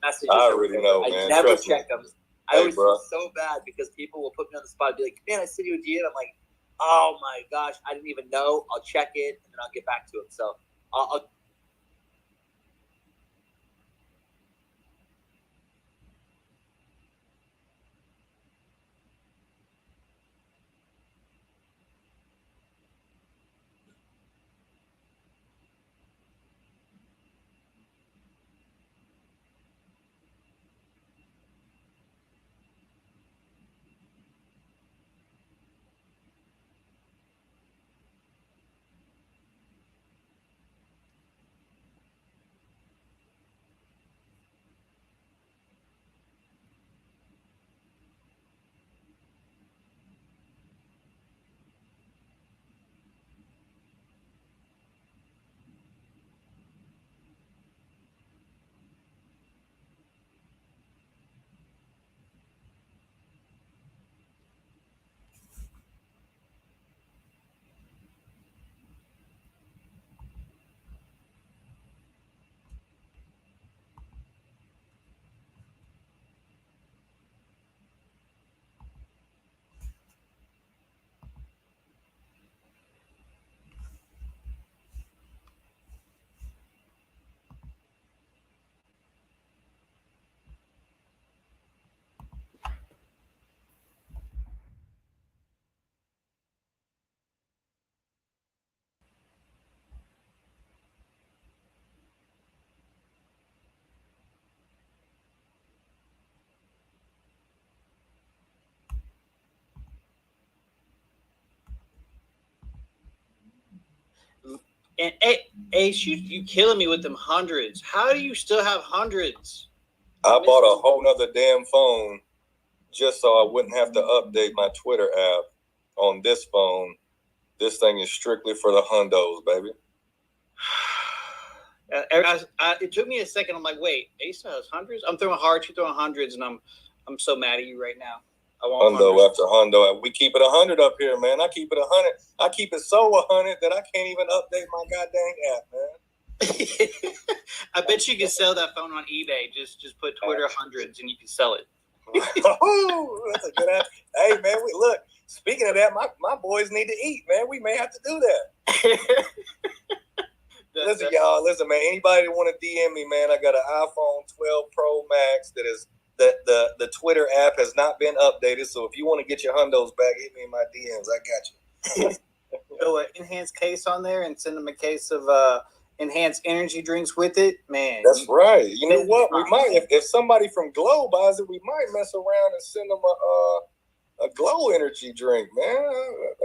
messages. I already know, man. I never check them. I always bro. feel so bad because people will put me on the spot and be like, man, I sent you a DM. I'm like, oh my gosh, I didn't even know. I'll check it and then I'll get back to him. So I'll And Ace, you killing me with them hundreds. How do you still have hundreds? I bought a whole nother damn phone just so I wouldn't have to update my Twitter app on this phone. This thing is strictly for the hundos, baby. It took me a second. I'm like, wait, Ace has hundreds? I'm throwing hearts, you're throwing hundreds, and I'm so mad at you right now. I want hundo hundreds. after hundo. We keep it 100 up here, man. I keep it 100. I keep it so 100 that I can't even update my goddamn app, man. I bet you can sell that phone on eBay. Just put Twitter hundreds and you can sell it. Oh, that's a good app. Hey, man, look. Speaking of that, my boys need to eat, man. We may have to do that. Listen, y'all. Listen, man. Anybody that want to DM me, man? I got an iPhone 12 Pro Max that is the Twitter app has not been updated. So if you want to get your hundos back, hit me in my DMs. I got you. Throw an enhanced case on there and send them a case of enhanced energy drinks with it, man. That's right. You know what? We might, if somebody from Glow buys it, we might mess around and send them a Glow energy drink, man.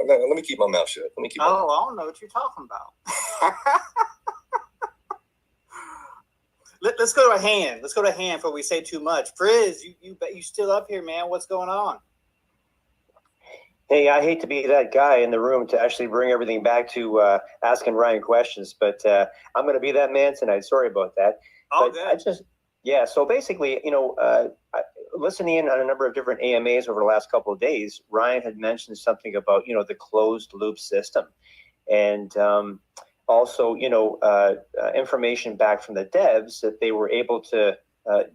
Let me keep my mouth shut. I don't know what you're talking about. Let's go to a hand. Let's go to a hand before we say too much. Frizz, you still up here, man? What's going on? Hey, I hate to be that guy in the room to actually bring everything back to asking Ryan questions, but I'm going to be that man tonight. Sorry about that. Oh, but good. So basically, listening in on a number of different AMAs over the last couple of days, Ryan had mentioned something about, the closed loop system. And also, information back from the devs that they were able to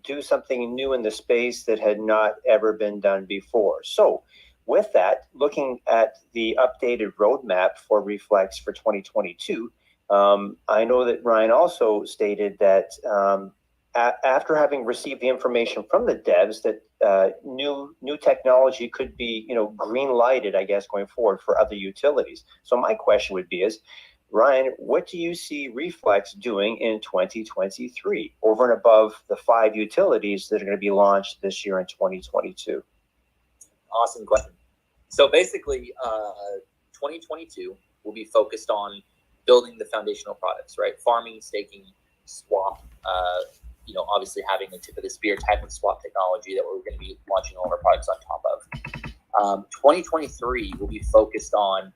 do something new in the space that had not ever been done before. So with that, looking at the updated roadmap for Reflex for 2022, I know that Ryan also stated that after having received the information from the devs that new technology could be, green lighted, I guess, going forward for other utilities. So my question would be Ryan, what do you see Reflex doing in 2023 over and above the 5 utilities that are going to be launched this year in 2022? Awesome question. So basically, 2022 will be focused on building the foundational products, right? Farming, staking, swap, obviously having a tip of the spear type of swap technology that we're going to be launching all of our products on top of. 2023 will be focused on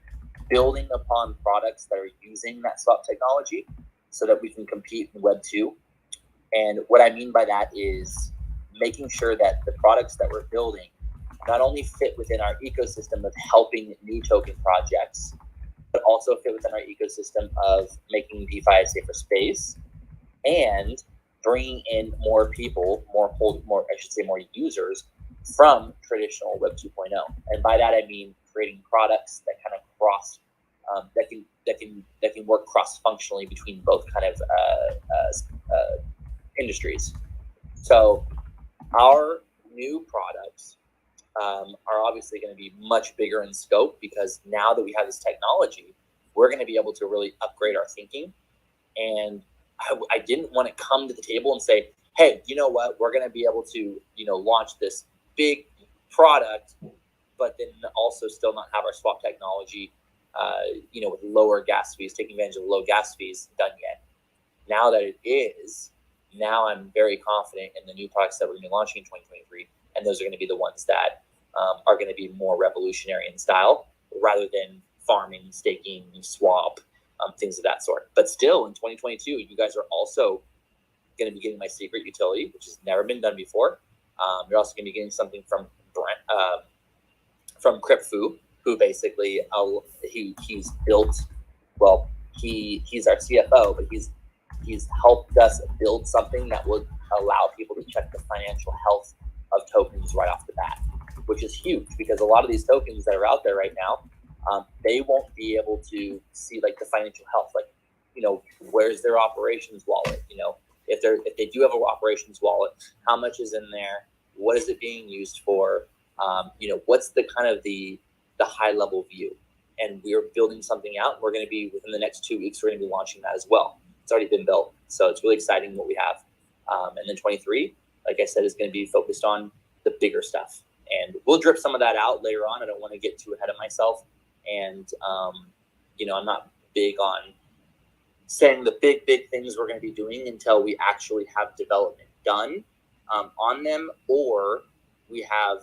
building upon products that are using that swap technology so that we can compete in Web 2. And what I mean by that is making sure that the products that we're building not only fit within our ecosystem of helping new token projects, but also fit within our ecosystem of making DeFi a safer space and bringing in more people, more users from traditional Web 2.0. And by that I mean creating products that kind of cross, that can work cross-functionally between both kind of industries. So our new products are obviously going to be much bigger in scope, because now that we have this technology, we're going to be able to really upgrade our thinking. And I didn't want to come to the table and say, hey, you know what, we're going to be able to, launch this big product, but then also still not have our swap technology, with lower gas fees, taking advantage of low gas fees done yet. Now that it is, now I'm very confident in the new products that we're going to be launching in 2023. And those are going to be the ones that are going to be more revolutionary in style, rather than farming, staking, swap, things of that sort. But still, in 2022, you guys are also going to be getting my secret utility, which has never been done before. You're also going to be getting something from Cryptfu, who basically he's built. Well, he's our CFO, but he's helped us build something that would allow people to check the financial health of tokens right off the bat, which is huge, because a lot of these tokens that are out there right now, they won't be able to see like the financial health, like, where's their operations wallet? If they do have an operations wallet, how much is in there? What is it being used for? What's the kind of the high level view? And we're building something out. We're going to be, within the next 2 weeks, we're going to be launching that as well. It's already been built, so it's really exciting what we have. And then 23, like I said, is going to be focused on the bigger stuff, and we'll drip some of that out later on. I don't want to get too ahead of myself, and I'm not big on saying the big things we're going to be doing until we actually have development done on them, or we have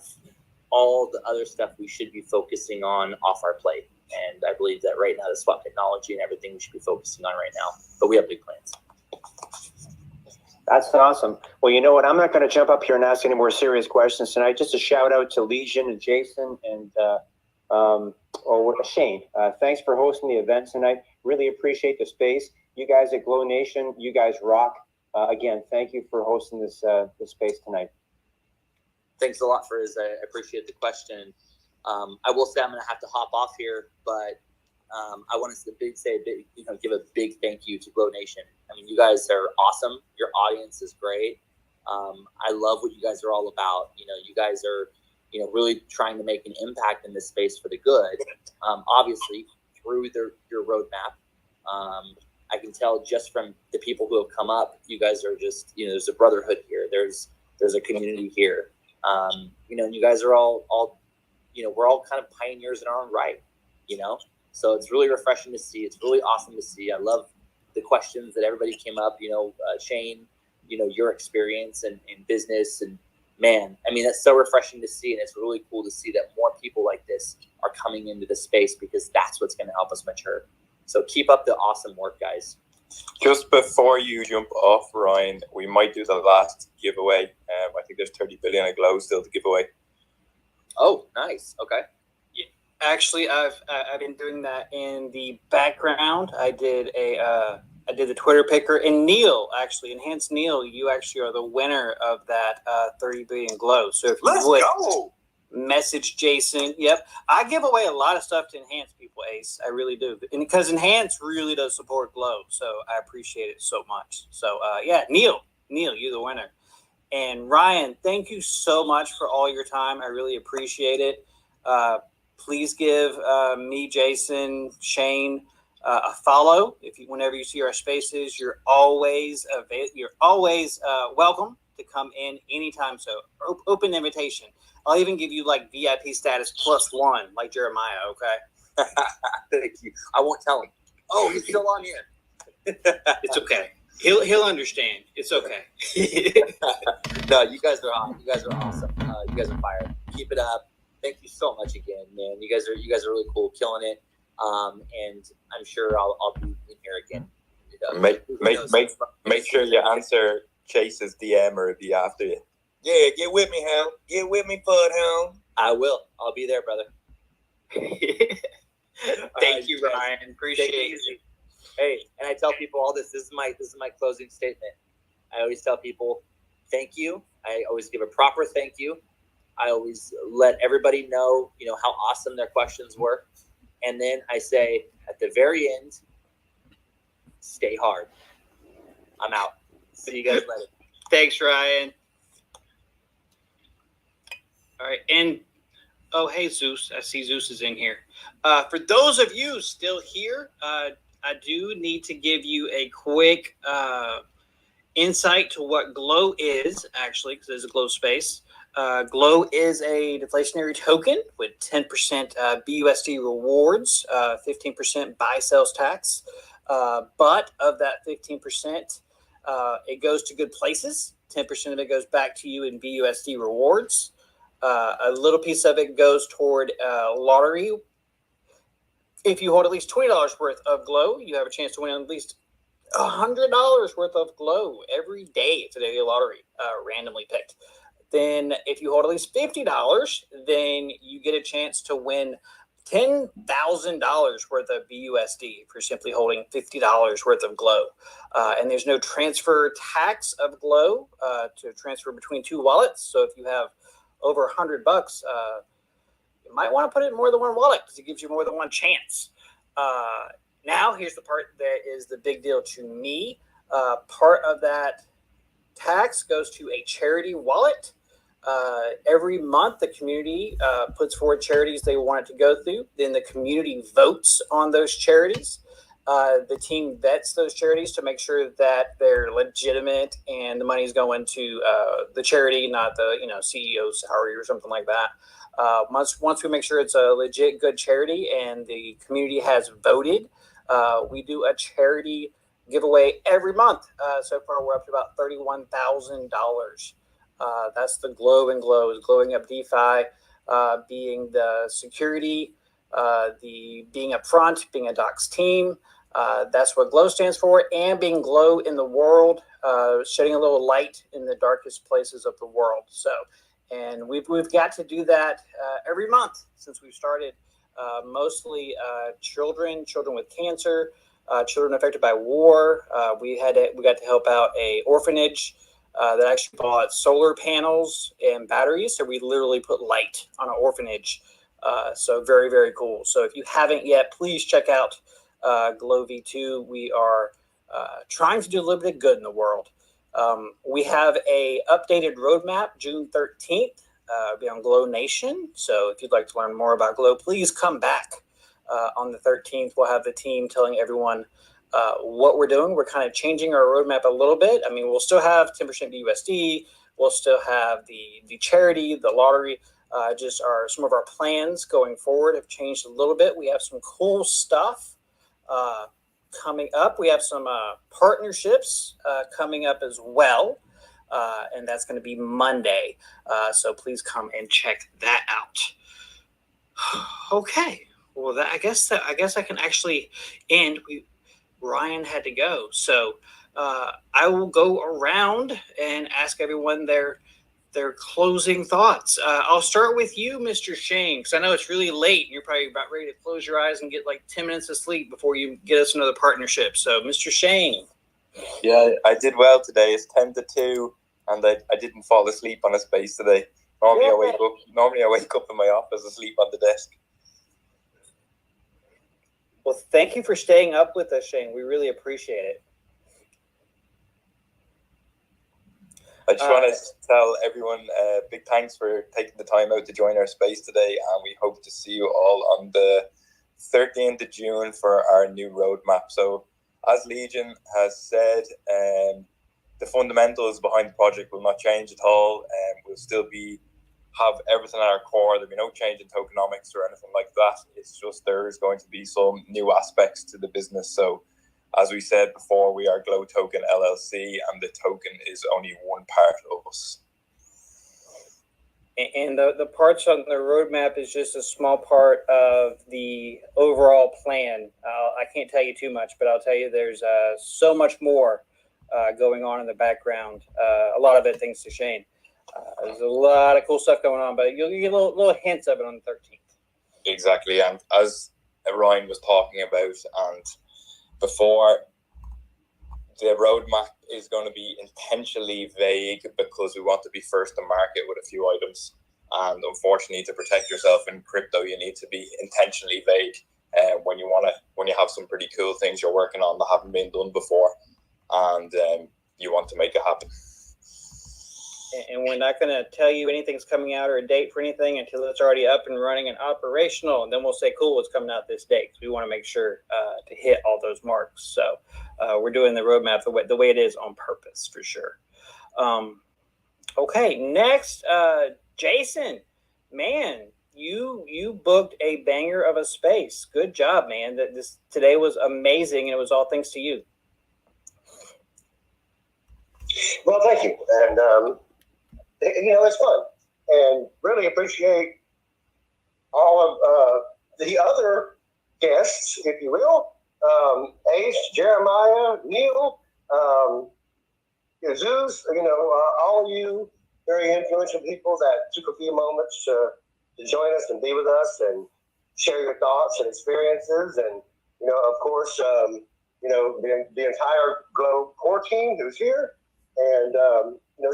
all the other stuff we should be focusing on off our plate. And I believe that right now, the swap technology and everything we should be focusing on right now, but we have big plans. That's awesome. Well, you know what? I'm not going to jump up here and ask any more serious questions tonight. Just a shout out to Legion and Jason and Shane. Thanks for hosting the event tonight. Really appreciate the space. You guys at GlowNation, you guys rock. Again, thank you for hosting this space tonight. Thanks a lot, Frizz. I appreciate the question. I will say I'm going to have to hop off here, but I want to give a big thank you to GlowNation. I mean, you guys are awesome. Your audience is great. I love what you guys are all about. You guys are, really trying to make an impact in this space for the good. Obviously, through your roadmap. I can tell just from the people who have come up, you guys are just, there's a brotherhood here. There's a community here. And you guys are all we're all kind of pioneers in our own right, So it's really refreshing to see. It's really awesome to see. I love the questions that everybody came up, Shane, your experience in business, and man, I mean, that's so refreshing to see. And it's really cool to see that more people like this are coming into the space, because that's what's going to help us mature. So keep up the awesome work, guys. Just before you jump off, Ryan, we might do the last giveaway. I think there's 30 billion of Glow still to give away. Oh, nice. Okay. Yeah, actually, I've been doing that in the background. I did the Twitter picker, and Neil, actually, Enhanced Neil, you actually are the winner of that 30 billion Glow. So if you would message Jason, yep, I give away a lot of stuff to Enhance people, Ace. I really do, and because Enhance really does support Glow, so I appreciate it so much. So yeah, Neil, you're the winner. And Ryan, thank you so much for all your time. I really appreciate it. Please give me, Jason, Shane a follow. Whenever you see our spaces, you're always welcome to come in anytime. So open invitation. I'll even give you like VIP status +1, like Jeremiah. Okay. Thank you. I won't tell him. Oh, he's still on here. It's okay. He'll understand. It's okay. No, you guys are awesome. You guys are awesome. You guys are fire. Keep it up. Thank you so much again, man. You guys are really cool, killing it. And I'm sure I'll be in here again. Make sure you answer Chase's DM or be after you. Yeah, get with me, Hound. Get with me, Fud Hound. I will. I'll be there, brother. Thank you, Ryan. Appreciate it. Hey, and I tell people all this. This is my closing statement. I always tell people, thank you. I always give a proper thank you. I always let everybody know, how awesome their questions were. And then I say at the very end, stay hard. I'm out. See you guys later. Thanks, Ryan. All right. And, oh, hey, Zeus. I see Zeus is in here. For those of you still here, I do need to give you a quick insight to what GLOW is, actually, because there's a GLOW space. GLOW is a deflationary token with 10% BUSD rewards, 15% buy sales tax. But of that 15%, it goes to good places. 10% of it goes back to you in BUSD rewards. A little piece of it goes toward lottery. If you hold at least $20 worth of GLOW, you have a chance to win at least $100 worth of GLOW every day. It's a daily lottery, randomly picked. Then if you hold at least $50, then you get a chance to win $10,000 worth of BUSD for simply holding $50 worth of GLOW. And there's no transfer tax of GLOW to transfer between two wallets. So if you have over $100, you might want to put it in more than one wallet because it gives you more than one chance. Now, here's the part that is the big deal to me. Part of that tax goes to a charity wallet. Every month, the community puts forward charities they want it to go through. Then the community votes on those charities. The team vets those charities to make sure that they're legitimate and the money's going to the charity, not the CEO's salary or something like that. Once we make sure it's a legit good charity and the community has voted, we do a charity giveaway every month. So far, we're up to about $31,000. That's the GLOW and GLOW is glowing up DeFi, being the security, the being up front, being a Docs team. That's what GLOW stands for, and being GLOW in the world, shedding a little light in the darkest places of the world. So, and we've got to do that every month since we've started. Mostly children with cancer, children affected by war. We got to help out a orphanage that actually bought solar panels and batteries. So we literally put light on an orphanage. So very, very cool. So if you haven't yet, please check out GlowV2. We are trying to do a little bit of good in the world. We have a updated roadmap, June 13th. Be on GLOWNATION. So if you'd like to learn more about GLOW, please come back on the 13th. We'll have the team telling everyone what we're doing. We're kind of changing our roadmap a little bit. I mean, we'll still have 10% BUSD. We'll still have the charity, the lottery. Just some of our plans going forward have changed a little bit. We have some cool stuff coming up. We have some partnerships coming up as well. And that's going to be Monday. So please come and check that out. Okay. Well, I guess I can actually end. Ryan had to go. So I will go around and ask everyone their closing thoughts. I'll start with you, Mr. Shane, because I know it's really late. And you're probably about ready to close your eyes and get like 10 minutes of sleep before you get us another partnership. So, Mr. Shane. Yeah, I did well today. It's 10 to 2, and I didn't fall asleep on a space today. Normally I wake up in my office asleep on the desk. Well, thank you for staying up with us, Shane. We really appreciate it. I just want to tell everyone big thanks for taking the time out to join our space today, and we hope to see you all on the 13th of June for our new roadmap. So, as Legion has said, the fundamentals behind the project will not change at all, and we'll still have everything at our core. There'll be no change in tokenomics or anything like that. It's just there's going to be some new aspects to the business. So, as we said before, we are Glow Token LLC, and the token is only one part of us. And the parts on the roadmap is just a small part of the overall plan. I can't tell you too much, but I'll tell you there's so much more going on in the background. A lot of it thanks to Shane. There's a lot of cool stuff going on, but you'll get little hints of it on the 13th. Exactly, and as Ryan was talking about, and before, the roadmap is going to be intentionally vague because we want to be first to market with a few items. And unfortunately, to protect yourself in crypto, you need to be intentionally vague when you have some pretty cool things you're working on that haven't been done before, and you want to make it happen. And we're not going to tell you anything's coming out or a date for anything until it's already up and running and operational. And then we'll say, cool, it's coming out this date. We want to make sure to hit all those marks. So we're doing the roadmap the way it is on purpose, for sure. Okay, next, Jason, man, you booked a banger of a space. Good job, man. Today was amazing, and it was all thanks to you. Well, thank you. And, it's fun, and really appreciate all of the other guests, if you will. Ace, Jeremiah, Neil, Zeus, all of you very influential people that took a few moments to join us and be with us and share your thoughts and experiences. And, of course, the entire Glow core team who's here. And,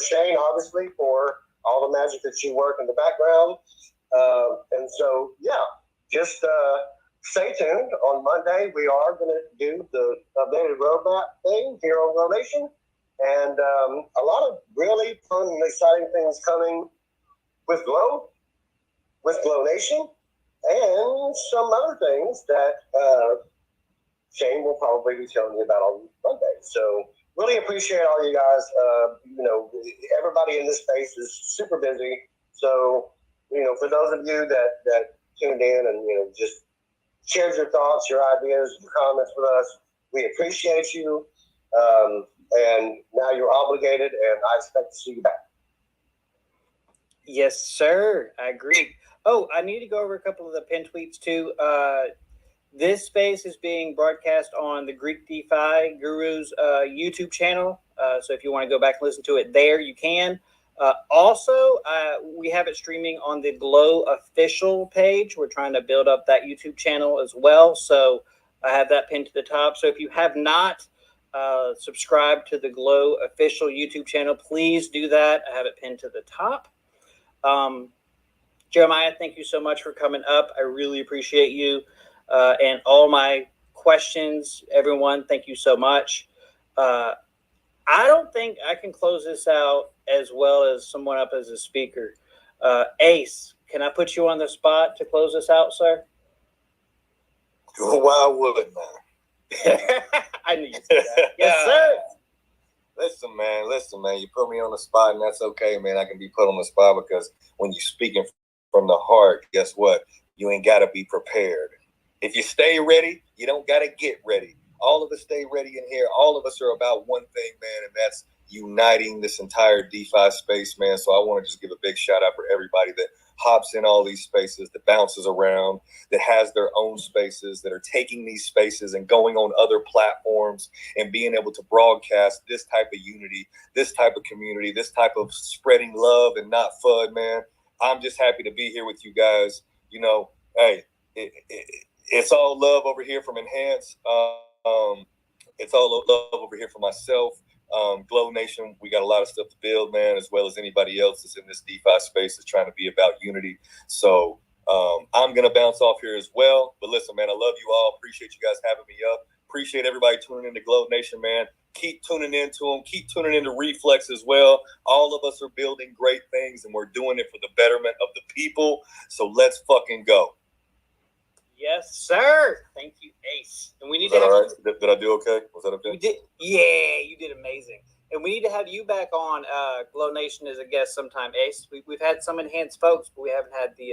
Shane, obviously, for all the magic that you work in the background. And so, just stay tuned. On Monday, we are going to do the updated roadmap thing here on GlowNation. And a lot of really fun and exciting things coming with Glow, with GlowNation, and some other things that Shane will probably be telling you about on Monday. So really appreciate all you guys. Everybody in this space is super busy. So, for those of you that tuned in and, just shared your thoughts, your ideas, your comments with us, we appreciate you. And now you're obligated, and I expect to see you back. Yes, sir. I agree. Oh, I need to go over a couple of the pin tweets too. This space is being broadcast on the Greek DeFi Guru's YouTube channel. So if you want to go back and listen to it there, you can. Also, we have it streaming on the Glow official page. We're trying to build up that YouTube channel as well. So I have that pinned to the top. So if you have not subscribed to the Glow official YouTube channel, please do that. I have it pinned to the top. Jeremiah, thank you so much for coming up. I really appreciate you. And all my questions, everyone, thank you so much. I don't think I can close this out as well as someone up as a speaker. Ace, can I put you on the spot to close this out, sir? Why would, man? I knew you'd say that. Yes, sir. Listen, man, you put me on the spot, and that's okay, man. I can be put on the spot because when you're speaking from the heart, guess what? You ain't got to be prepared. If you stay ready, you don't got to get ready. All of us stay ready in here. All of us are about one thing, man, and that's uniting this entire DeFi space, man. So I want to just give a big shout out for everybody that hops in all these spaces, that bounces around, that has their own spaces, that are taking these spaces and going on other platforms and being able to broadcast this type of unity, this type of community, this type of spreading love and not FUD, man. I'm just happy to be here with you guys. Hey, it's all love over here from Enhance. It's all love over here for myself. Glow Nation, we got a lot of stuff to build, man, as well as anybody else that's in this DeFi space that's trying to be about unity. So I'm going to bounce off here as well. But listen, man, I love you all. Appreciate you guys having me up. Appreciate everybody tuning into Glow Nation, man. Keep tuning into them. Keep tuning into Reflex as well. All of us are building great things, and we're doing it for the betterment of the people. So let's fucking go. Yes, sir. Thank you, Ace. And we need to have all right? Did I do okay? Was that okay? We did. Yeah, you did amazing. And we need to have you back on Glow Nation as a guest sometime, Ace. We've had some enhanced folks, but we haven't had the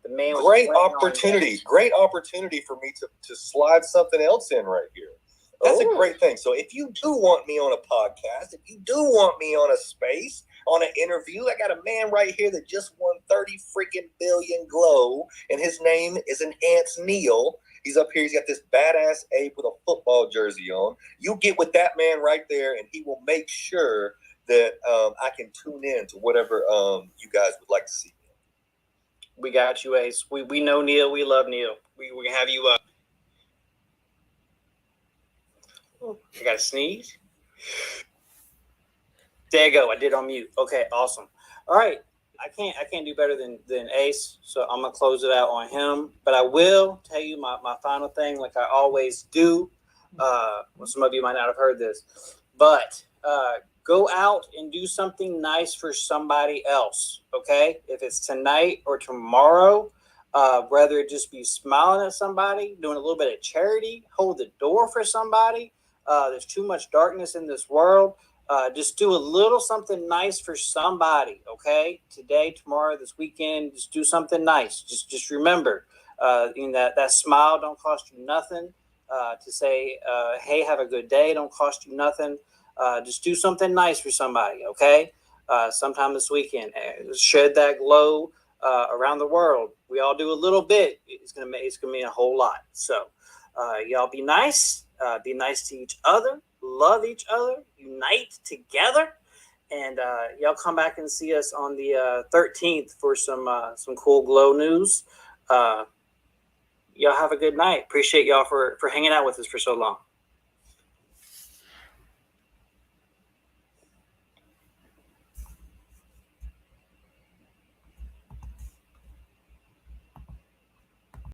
man. Great opportunity. Great opportunity for me to slide something else in right here. That's a great thing. So if you do want me on a podcast, if you do want me on a space, on an interview. I got a man right here that just won 30 freaking billion glow, and his name is an Ants Neal. He's up here. He's got this badass ape with a football jersey on. You get with that man right there, and he will make sure that I can tune in to whatever you guys would like to see. We got you, Ace. We know Neil. We love Neil. We can have you up. I got to sneeze. There you go. I did on mute. Okay, awesome. All right. I can't do better than Ace, so I'm gonna close it out on him. But I will tell you my final thing, like I always do. Well, some of you might not have heard this, but go out and do something nice for somebody else. Okay, if it's tonight or tomorrow, whether it just be smiling at somebody, doing a little bit of charity, hold the door for somebody. There's too much darkness in this world. Just do a little something nice for somebody, okay? Today, tomorrow, this weekend, just do something nice. Just remember, that smile don't cost you nothing. To say, hey, have a good day, don't cost you nothing. Just do something nice for somebody, okay? Sometime this weekend, shed that glow around the world. We all do a little bit. It's gonna mean a whole lot. So, y'all be nice. Be nice to each other. Love each other, unite together, and y'all come back and see us on the 13th for some cool glow news. Y'all have a good night. Appreciate y'all for hanging out with us for so long.